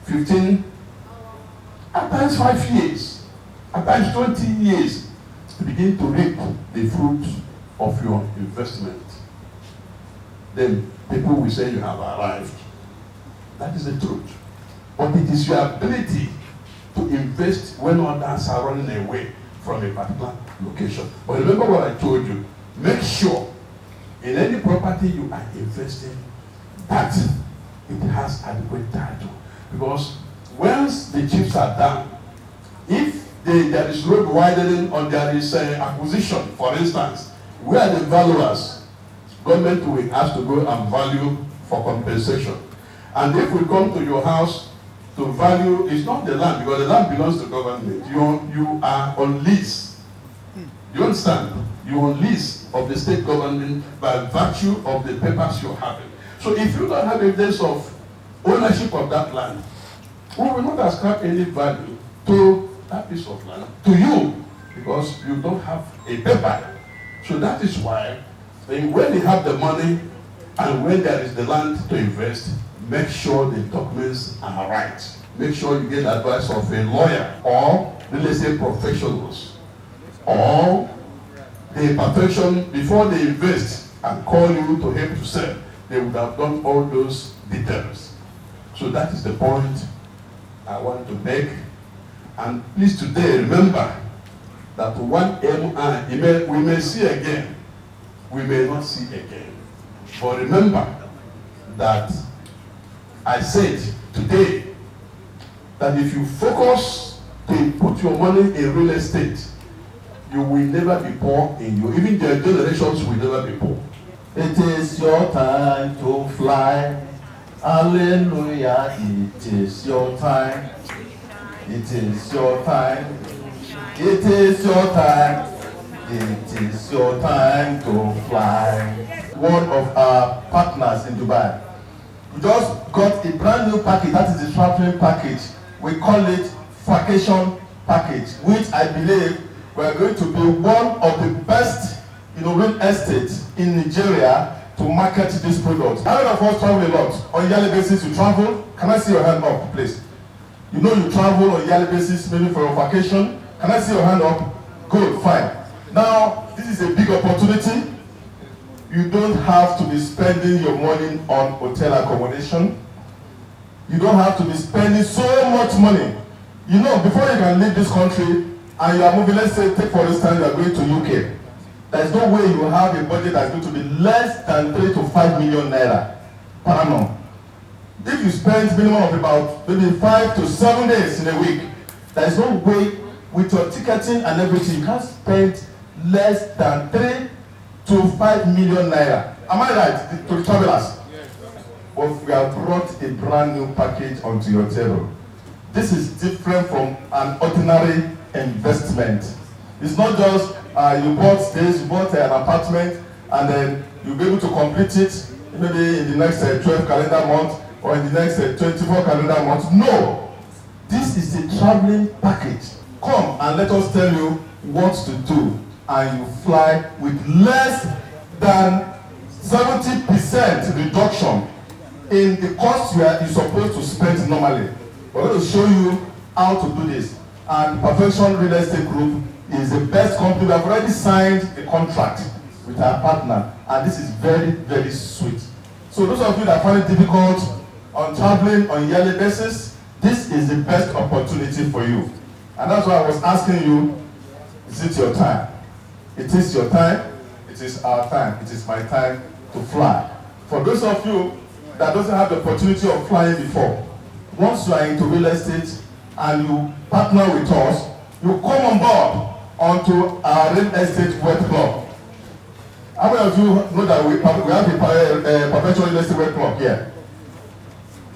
15, at times 5 years, at times 20 years to begin to reap the fruit of your investment. Then people will say you have arrived. That is the truth. But it is your ability to invest when others are running away from a particular location. But remember what I told you. Make sure in any property you are investing that it has adequate title. Because once the chips are down, if there is road widening or there is acquisition, for instance, where the valuers, government will have to go and value for compensation. And if we come to your house to value, it's not the land, because the land belongs to government. You are on lease. You understand? You're on lease of the state government by virtue of the papers you're having. So if you don't have evidence of ownership of that land, we will not ascribe any value to that piece of land, to you, because you don't have a paper. So that is why when you have the money and when there is the land to invest, make sure the documents are right. Make sure you get advice of a lawyer or real estate professionals, or the Perfection, before they invest and call you to help to sell, they would have done all those details. So that is the point I want to make. And please today remember that one MI, we may see again, we may not see again. But remember that I said today that if you focus to put your money in real estate, you will never be poor in you. Even their generations will never be poor. It is your time to fly. Hallelujah. It is your time. It is your time. It is your time. It is your time to fly. One of our partners in Dubai, we just got a brand new package. That is the traveling package. We call it vacation package, which I believe we are going to be one of the best, real estate in Nigeria to market this product. How many of us travel a lot? On a yearly basis, you travel? Can I see your hand up, please? You know you travel on a yearly basis, maybe for a vacation. Can I see your hand up? Good, fine. Now, this is a big opportunity. You don't have to be spending your money on hotel accommodation. You don't have to be spending so much money. Before you can leave this country and you are moving, let's say, take for instance, you are going to UK. There's no way you have a budget that's going to be less than 3 to 5 million naira per annum. If you spend minimum of about maybe 5 to 7 days in a week, there's no way with your ticketing and everything, you can't spend less than 3 to 5 million naira. Am I right to the travelers? Yes. But we have brought a brand new package onto your table. This is different from an ordinary investment. It's not just you bought this, you bought an apartment, and then you'll be able to complete it maybe in the next 12 calendar month or in the next 24 calendar months. No! This is a traveling package. Come and let us tell you what to do, and you fly with less than 70% reduction in the cost you're supposed to spend normally. We're going to show you how to do this. And Perfection Real Estate Group is the best company. We have already signed a contract with our partner, and this is very, very sweet. So those of you that find it difficult on traveling on a yearly basis, this is the best opportunity for you. And that's why I was asking you, is it your time? It is your time. It is our time. It is my time to fly. For those of you that doesn't have the opportunity of flying before, once you are into real estate and you partner with us, you come on board onto our real estate web club. How many of you know that we have a Perpetual Real Estate web club here?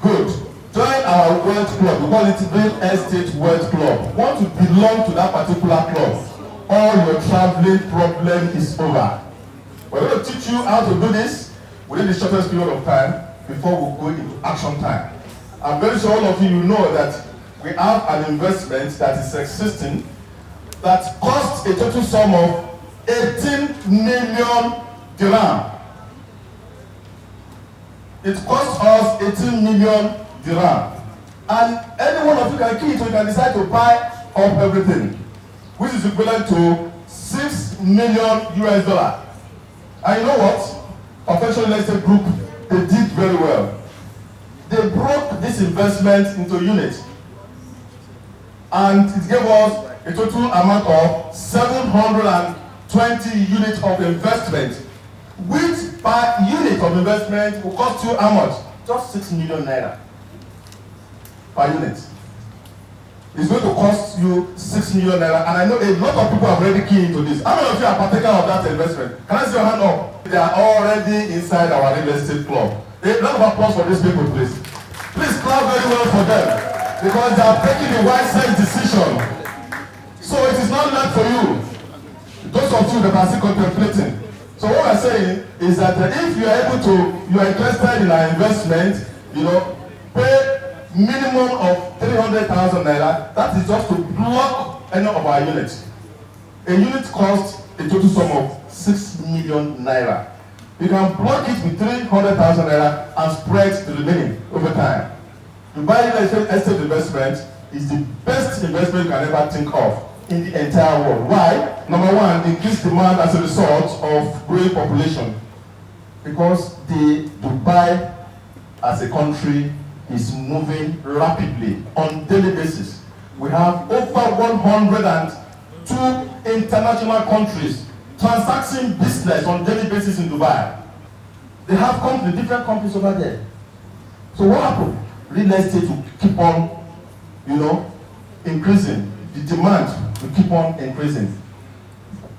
Good. Join our world club. We call it Real Estate World Club. Want to belong to that particular club, all your traveling problem is over. We're going to teach you how to do this within the shortest period of time before we go into action time. I'm very sure all of you know that we have an investment that is existing that costs a total sum of 18 million dirham. It costs us 18 million dirham. And any one of you can key it, so you can decide to buy up everything, which is equivalent to 6 million US dollar. And you know what? Perfection Real Estate Group, they did very well. They broke this investment into units, and it gave us a total amount of 720 units of investment, which per unit of investment will cost you how much? Just 6 million naira per unit. It's going to cost you 6 million naira, and I know a lot of people are already keen into this. How many of you are partaker of that investment? Can I see your hand up? They are already inside our real estate club. A lot of applause for these people, please. Please clap very well for them, because they are taking the wise decision. So it is not left for you, those of you that are still contemplating. So what I'm saying is that if you are able to, you are interested in our investment, pay minimum of 300,000 naira. That is just to block any of our units. A unit costs a total sum of 6 million naira. You can block it with 300,000 naira and spread the remaining over time. To buy real estate investment is the best investment you can ever think of in the entire world. Why? Number one, increased demand as a result of growing population. Because Dubai as a country is moving rapidly on daily basis. We have over 102 international countries transacting business on daily basis in Dubai. They have companies, different companies over there. So what happened? Real estate will keep on, increasing. The demand will keep on increasing.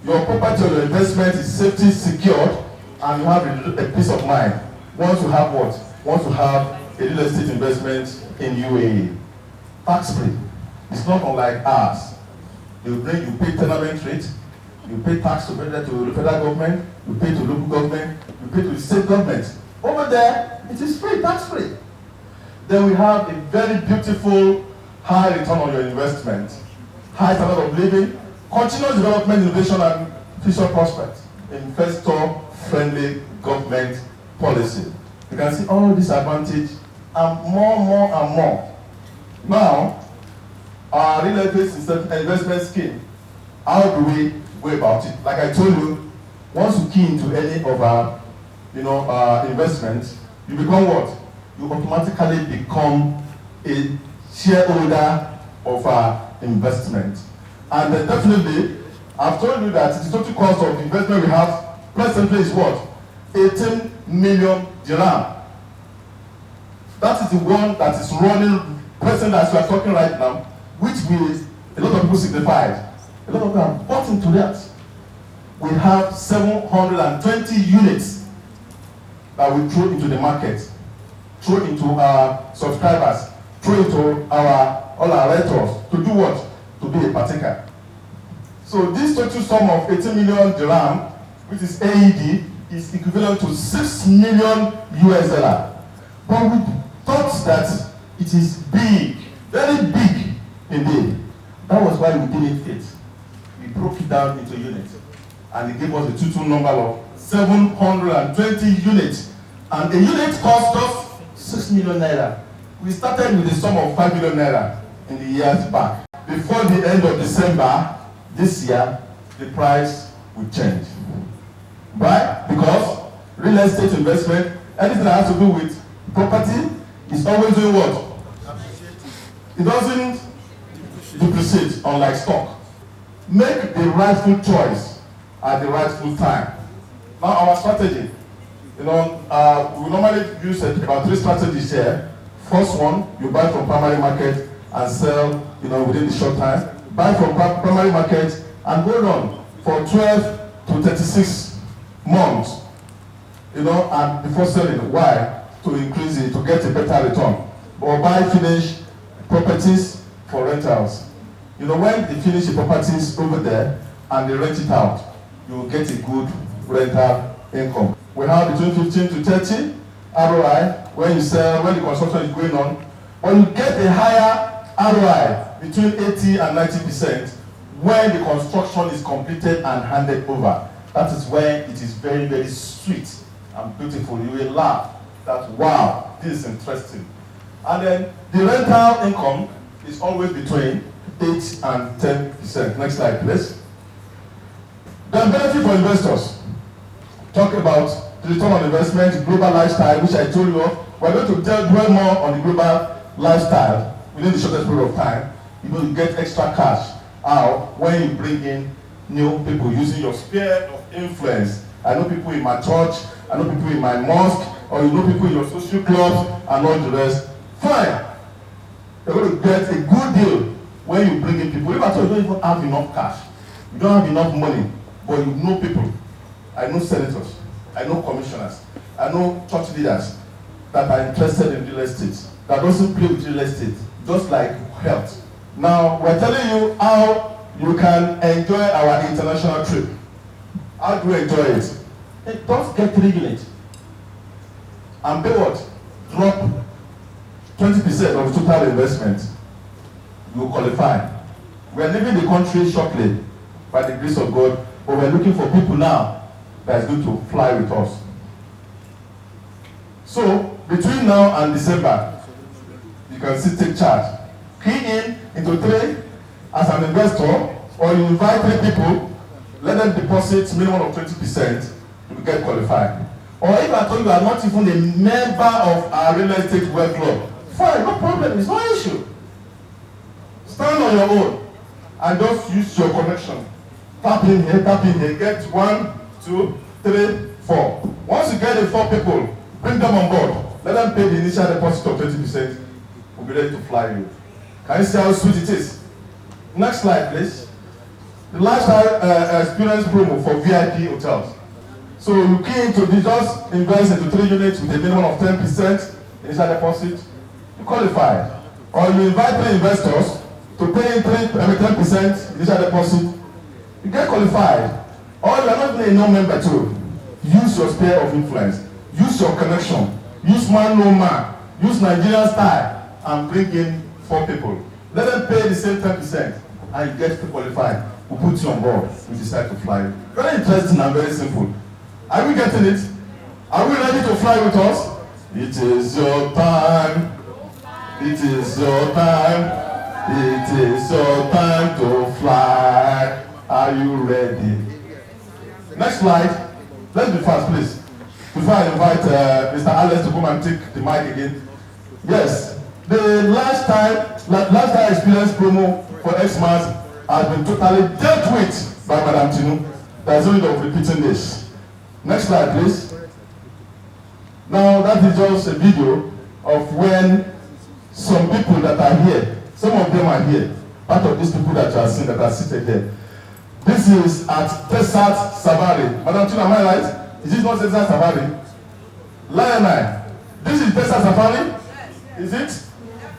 Your property or your investment is safety secured, and you have a peace of mind. Once you have what? Once you have a real estate investment in UAE. Tax free. It's not unlike ours. You pay tenement rate, you pay tax to the federal government, you pay to local government, you pay to the state government. Over there, it is free, tax free. Then we have a very beautiful high return on your investment, high standard of living, continuous development, innovation, and future prospects, investor-friendly government policy. You can see all these advantages and more. Now, our real estate investment scheme, how do we go about it? Like I told you, once you key into any of our, investments, you become what? You automatically become a shareholder of our investment. And definitely, I've told you that the total cost of the investment we have presently is what? 18 million dirham. That is the one that is running present as we are talking right now, which a lot of people signified. A lot of them have bought into that. We have 720 units that we throw into the market, throw into our subscribers, throw into all our renters to do what? To be a partaker. So this total sum of 18 million dirham, which is AED, is equivalent to 6 million US dollar. But we thought that it is big, very big indeed. That was why we didn't fit. We broke it down into units. And it gave us a total number of 720 units. And a unit cost us 6 million naira. We started with a sum of 5 million naira in the years back. Before the end of December this year, the price will change. Why? Because real estate investment, anything that has to do with property, is always doing what? It doesn't depreciate, unlike stock. Make the rightful choice at the rightful time. Now our strategy, we normally use about 3 strategies here. First one, you buy from primary market and sell, within the short time. Buy from primary market and hold on for 12 to 36 months, and before selling. Why? To increase it, to get a better return. Or buy finished properties for rentals. When they finish the properties over there and they rent it out, you will get a good rental income. We have between 15 to 30 ROI when you sell, when the construction is going on. Or you get a higher ROI between 80 and 90% when the construction is completed and handed over. That is when it is very, very sweet and beautiful. You will laugh that, wow, this is interesting. And then the rental income is always between 8 and 10%. Next slide, please. The benefit for investors. Talk about the return on investment, global lifestyle, which I told you of. We're going to dwell more on the global lifestyle within the shortest period of time. You get extra cash out when you bring in new people using your sphere of influence. I know people in my church, I know people in my mosque, or you know people in your social clubs and all the rest. Fine. You're going to get a good deal when you bring in people. If at all you don't even have enough cash, you don't have enough money, but you know people. I know senators, I know commissioners, I know church leaders that are interested in real estate, that doesn't play with real estate, just like health. Now, we're telling you how you can enjoy our international trip. How do you enjoy it? Just get 3 units. And pay what? Drop 20% of total investment. You will qualify. We are leaving the country shortly, by the grace of God, but we're looking for people now that is going to fly with us. So, between now and December, you can still take charge. Key in into 3 as an investor, or you invite 3 people, let them deposit minimum of 20%, you will get qualified. Or if I told you are not even a member of our real estate wealth club, fine, no problem, it's no issue. Stand on your own and just use your connection. Tap in here, get 1, 2, 3, 4. Once you get the 4 people, bring them on board. Let them pay the initial deposit of 20%. We'll be ready to fly you. Can you see how sweet it is? Next slide, please. The lifestyle experience promo for VIP hotels. So you key into this, just invest into 3 units with a minimum of 10% initial deposit. You qualify. Or you invite 3 investors to pay 10% initial deposit. You get qualified. Or you are not even a non-member too. Use your sphere of influence. Use your connection. Use man no man. Use Nigerian style and bring in 4 people. Let them pay the same 10% and you get to qualify. We put you on board. We decide to fly. Very interesting and very simple. Are we getting it? Are we ready to fly with us? It is your time. It is your time. It is your time to fly. Are you ready? Next slide. Let's be fast, please. Before I invite Mr. Alex to come and take the mic again. Yes, the lifestyle experience promo for Xmas has been totally dealt with. by Madam Tinubu. There's no need of repeating this. Next slide, please. Now, that is just a video of when some people that are here, some of them are here, part of these people that you are seeing that are seated here. This is at Desert Safari. Madam Tinubu, am I right? Is this not Desert Safari? Lion, this is Desert Safari? Is it?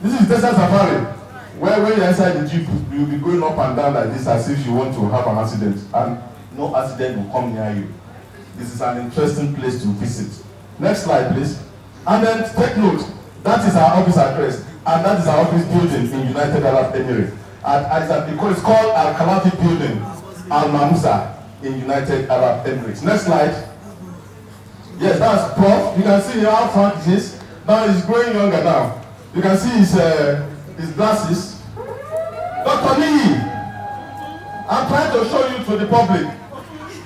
This is Desert Safari. Where when you're inside the jeep, you'll be going up and down like this as if you want to have an accident. And no accident will come near you. This is an interesting place to visit. Next slide, please. And then take note, that is our office address, and that is our office building in United Arab Emirates. It's called Al Khalafi Building, Al Mamouza in United Arab Emirates. Next slide. Yes, that's Prof. You can see how front it is. Now he's growing younger now. You can see his glasses. Dr. Lee, I'm trying to show you to the public.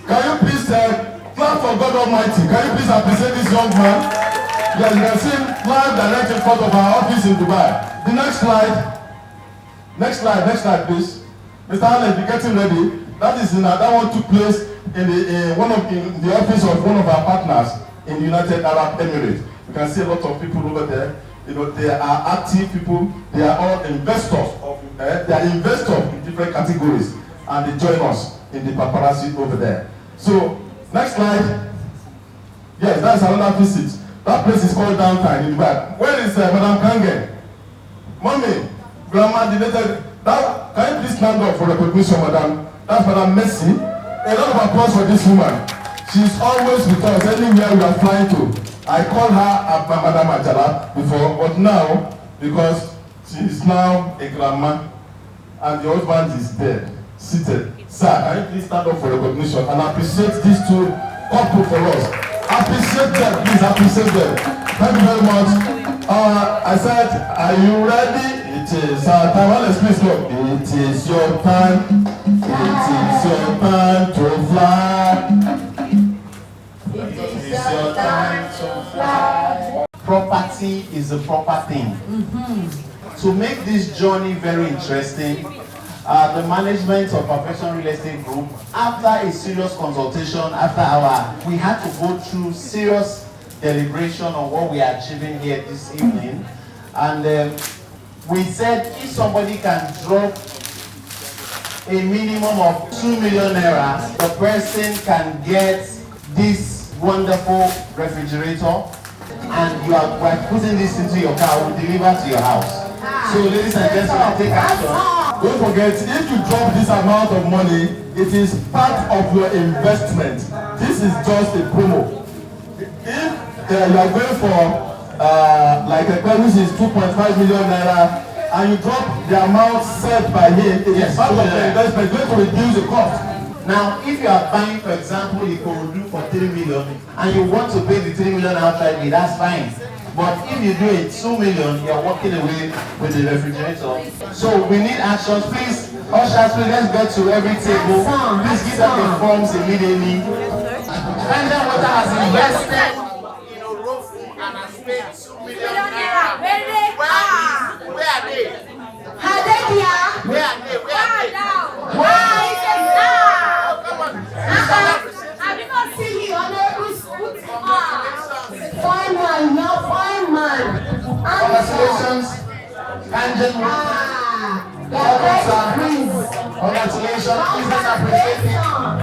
Can you please clap for God Almighty? Can you please appreciate this young man? Yes, you can see him live direct in front of our office in Dubai. The next slide. Next slide, please. Mr. Allen, be getting ready. That is that one took place in the office of one of our partners in the United Arab Emirates. You can see a lot of people over there. You know, they are active people. They are all investors. They are investors in different categories, and they join us in the paparazzi over there. So, next slide. Yes, that's another visit. That place is called Downtown in Dubai. Where is Madam Kangen? Mommy, Grandma, can you please stand up for recognition, Madam? That's Madam Messi. A lot of applause for this woman. She's always with us anywhere we are flying to. I called her Madam Ajala before, but now, because she is now a grandma and the husband is there, seated. Sir, can you please stand up for recognition and appreciate these two couple for us? Appreciate them, please appreciate them. Thank you very much. I said, are you ready? It is our time. Let's please go. It is your time. It is your time to fly. It is your time to fly. Property is a proper thing. To make this journey very interesting, the management of Perfection Real Estate Group, after a serious consultation, we had to go through serious deliberation on what we are achieving here this evening. And we said if somebody can drop a minimum of 2 million naira, the person can get this wonderful refrigerator, and we're putting this into your car, we'll deliver to your house. So ladies and gentlemen, take action. Don't forget, if you drop this amount of money, it is part of your investment. This is just a promo. If you are going for like a car which is 2.5 million naira, and you drop the amount set by him, it is part of the investment, going to reduce the cost. Now, if you are buying, for example, a Korodu for 3 million, and you want to pay the 3 million outrightly, that's fine. But if you do it 2 million, you're walking away with the refrigerator. So we need actions. Please, ushers, please, let's get to every table. Please give them the forms immediately. Standard Water has invested in Orofu and has paid 2 million naira. Where are they? Are they here? Where are they? Why is it now? Come on. I did not see you on every school. Fine man, you're fine man. Congratulations. Congratulations. Please let's appreciate it.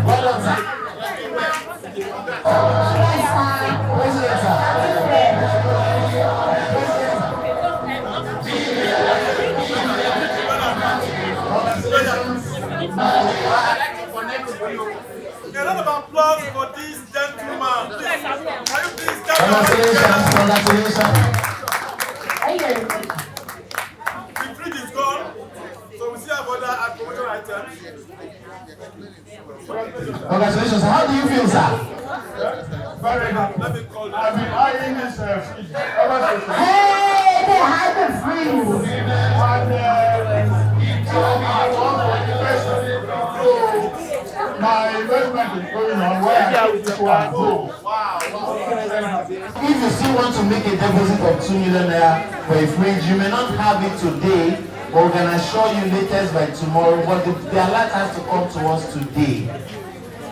Well done, sir. President, sir. A lot of applause for this gentleman. Please, can you please stand Congratulations, congratulations. The fridge is gone, so we still have other promotional items. Congratulations. How do you feel, sir? Very good. Let me call I've been eyeing this fridge ever since. Hey, they had the freeze. My investment is going on where people are go. If you still want to make a deposit of 2 million naira for a fridge, you may not have it today, but we can assure you latest by tomorrow. But the alert has to come to us today.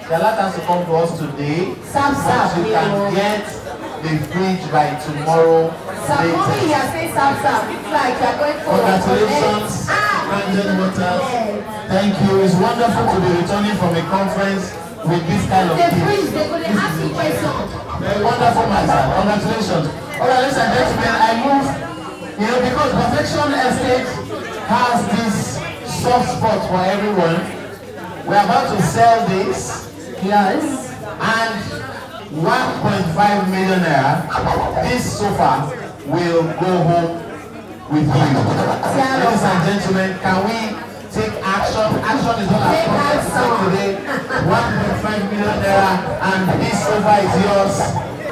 The alert has to come to us today. But you can get the fridge by tomorrow. Congratulations, Brandon Waters. Thank you. It's wonderful to be returning from a conference with this kind of thing. Very wonderful, my son. Congratulations. All right, ladies and gentlemen, I move, because Perfection Estate has this soft spot for everyone. We're about to sell this. Yes. And 1.5 million naira. This sofa will go home with you. Ladies and gentlemen, can we take action? Action is what our conference today. 1.5 million naira, and this sofa is yours.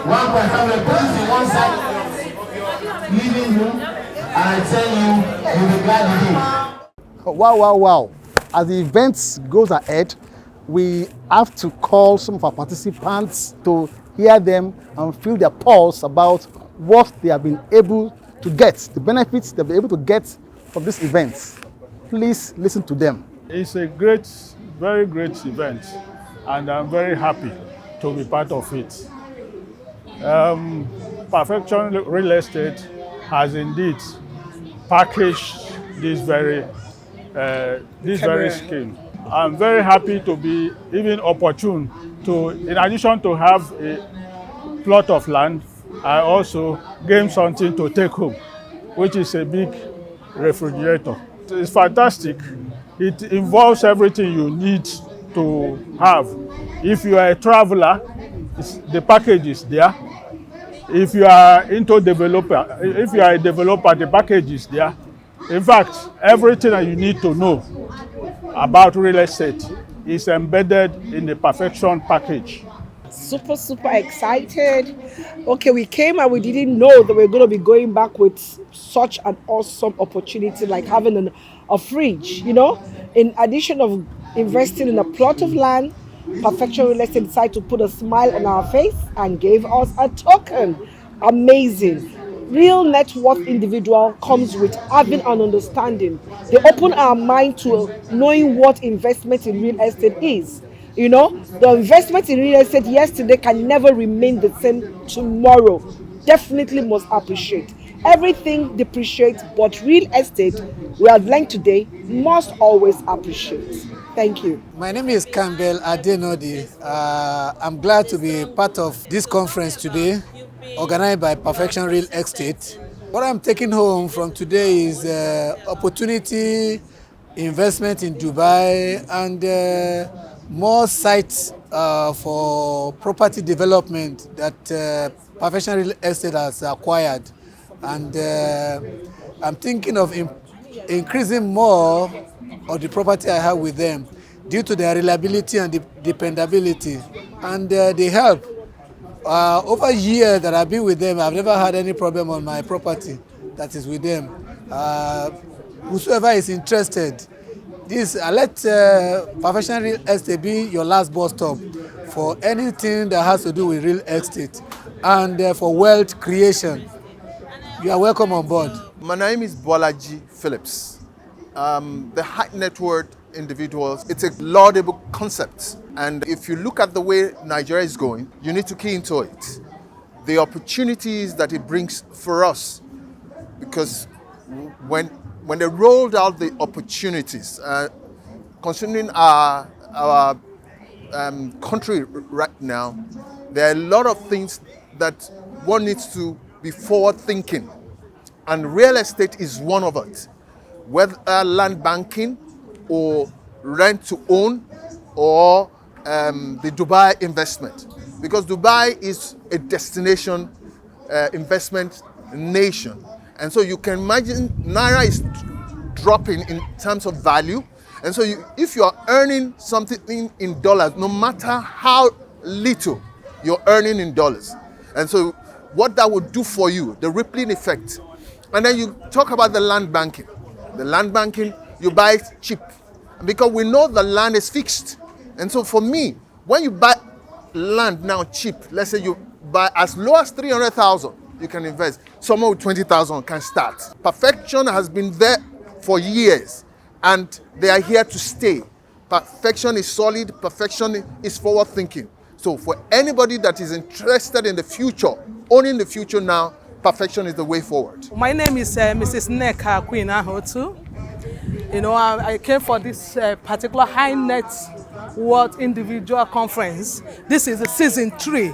1.5 million. Put this in one side, leaving you, and I tell you, you'll be glad you did. Wow, wow, wow. As the event goes ahead, we have to call some of our participants to hear them and feel their pulse about what they have been able to get, the benefits they've been able to get from this event. Please listen to them. It's a great, very great event, and I'm very happy to be part of it. Perfection Real Estate has indeed packaged this very scheme. I'm very happy to be even opportune to, in addition to have a plot of land, I also gain something to take home, which is a big refrigerator. It's fantastic. It involves everything you need to have. If you are a traveler, the package is there. If you are into developer, if you are a developer, the package is there. In fact, everything that you need to know about real estate is embedded in the Perfection package. Super excited. Okay, we came and we didn't know that we were going to be going back with such an awesome opportunity like having a fridge, In addition of investing in a plot of land, Perfection Real Estate decided to put a smile on our face and gave us a token. Amazing. Real net worth individual comes with having an understanding. They open our mind to knowing what investment in real estate is. The investment in real estate yesterday can never remain the same tomorrow. Definitely must appreciate. Everything depreciates, but real estate, we have learned today, must always appreciate. Thank you. My name is Campbell Adenodi. I'm glad to be part of this conference today, organized by Perfection Real Estate. What I'm taking home from today is opportunity, investment in Dubai, and more sites for property development that Perfection Real Estate has acquired. And I'm thinking of increasing more of the property I have with them due to their reliability and dependability. And they help. Over a year that I've been with them, I've never had any problem on my property that is with them. Whosoever is interested, I let Perfection Real Estate be your last bus stop for anything that has to do with real estate and for wealth creation. You are welcome on board. My name is Bolaji Phillips. The high net worth individuals, it's a laudable concept. And if you look at the way Nigeria is going, you need to key into it. The opportunities that it brings for us, because when they rolled out the opportunities, concerning our country right now, there are a lot of things that one needs to be forward thinking. And real estate is one of it. Whether land banking or rent to own or the Dubai investment. Because Dubai is a destination investment nation. And so you can imagine Naira is dropping in terms of value. And so if you are earning something in dollars, no matter how little you're earning in dollars. And so what that would do for you, the rippling effect. And then you talk about the land banking. The land banking, you buy it cheap. Because we know the land is fixed. And so for me, when you buy land now cheap, let's say you buy as low as 300,000, you can invest. Someone with 20,000 can start. Perfection has been there for years, and they are here to stay. Perfection is solid, perfection is forward thinking. So for anybody that is interested in the future, owning the future now, perfection is the way forward. My name is Mrs. Neka Queen Ahotu. You know, I came for this particular high net worth individual conference. This is season 3.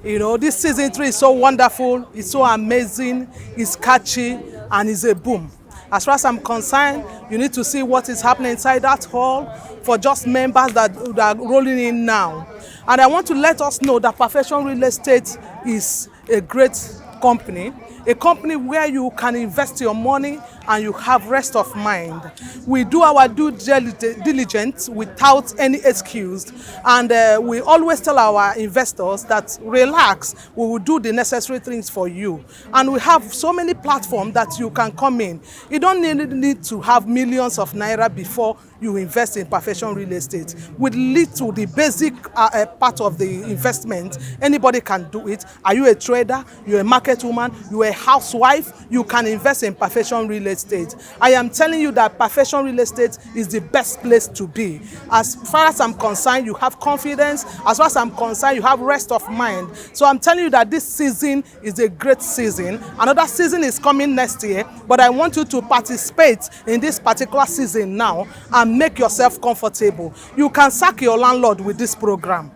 You know, this season 3 is so wonderful, it's so amazing, it's catchy, and it's a boom. As far as I'm concerned, you need to see what is happening inside that hall for just members that are rolling in now. And I want to let us know that Perfection Real Estate is a great company, a company where you can invest your money and you have rest of mind. We do our due diligence without any excuse, and we always tell our investors that relax, we will do the necessary things for you. And we have so many platforms that you can come in. You don't need to have millions of naira before you invest in Perfection Real Estate. With little, the basic part of the investment, anybody can do it. Are you a trader? You're a market woman? You're a housewife? You can invest in Perfection Real Estate. I am telling you that Perfection Real Estate is the best place to be. As far as I'm concerned, you have confidence. As far as I'm concerned, you have rest of mind. So I'm telling you that this season is a great season. Another season is coming next year, but I want you to participate in this particular season now and make yourself comfortable. You can sack your landlord with this program.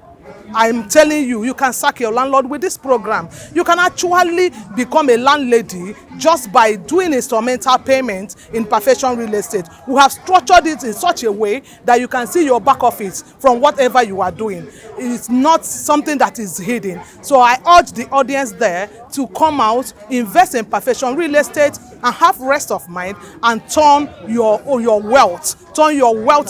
I'm telling you, you can sack your landlord with this program. You can actually become a landlady just by doing instrumental payment in Perfection Real Estate. We have structured it in such a way that you can see your back office from whatever you are doing. It's not something that is hidden. So I urge the audience there to come out, invest in Perfection Real Estate, and have rest of mind, and turn your wealth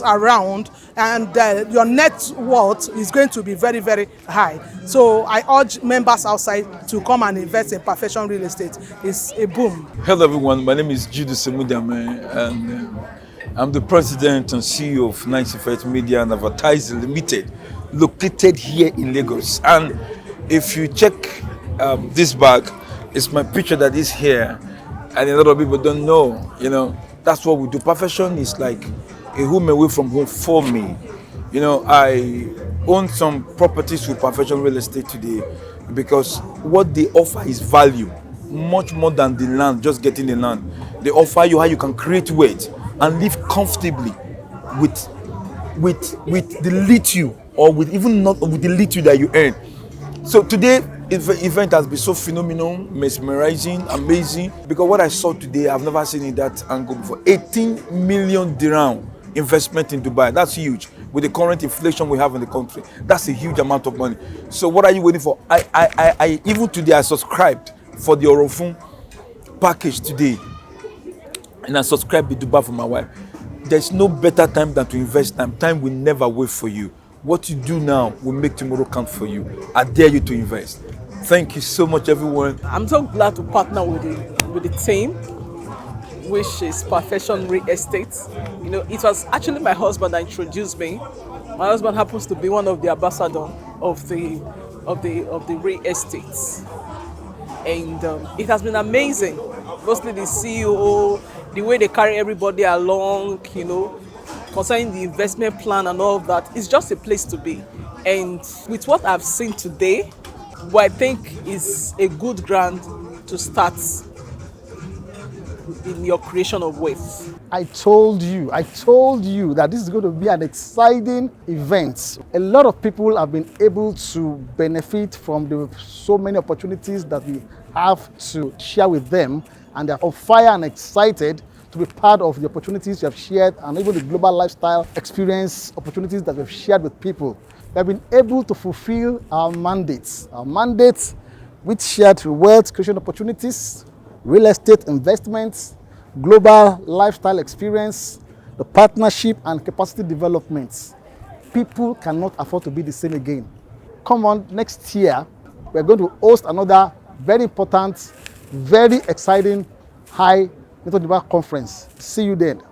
around, and your net worth is going to be very, very high. So I urge members outside to come and invest in Perfection Real Estate. It's a boom. Hello everyone, my name is Jude Semudame, and I'm the president and CEO of 91st Media and Advertising Limited, located here in Lagos. And if you check this bag, it's my picture that is here, and a lot of people don't know. You know, that's what we do. Perfection is like a home away from home for me. You know, I own some properties with Perfection Real Estate today because what they offer is value, much more than the land, just getting the land. They offer you how you can create wealth and live comfortably with the little, or with even not with the little that you earn. So today, the event has been so phenomenal, mesmerizing, amazing, because what I saw today, I've never seen in that angle before. 18 million dirham investment in Dubai. That's huge. With the current inflation we have in the country, that's a huge amount of money. So what are you waiting for? I even today I subscribed for the Orofun package today, and I subscribed to Dubai for my wife. There's no better time than to invest time. Time will never wait for you. What you do now will make tomorrow count for you. I dare you to invest. Thank you so much, everyone. I'm so glad to partner with the team, which is Perfection Real Estate. You know, it was actually my husband that introduced me. My husband happens to be one of the ambassadors of the real estate, and it has been amazing. Mostly the CEO, the way they carry everybody along, you know, concerning the investment plan and all of that. It's just a place to be. And with what I've seen today, what I think is a good ground to start in your creation of wealth. I told you that this is going to be an exciting event. A lot of people have been able to benefit from the so many opportunities that we have to share with them, and they're on fire and excited to be part of the opportunities you have shared, and even the global lifestyle experience opportunities that we've shared with people. We have been able to fulfill our mandates. Our mandates, which shared wealth creation opportunities, real estate investments, global lifestyle experience, the partnership and capacity development. People cannot afford to be the same again. Come on, next year, we're going to host another very important, very exciting high Network Conference. See you then.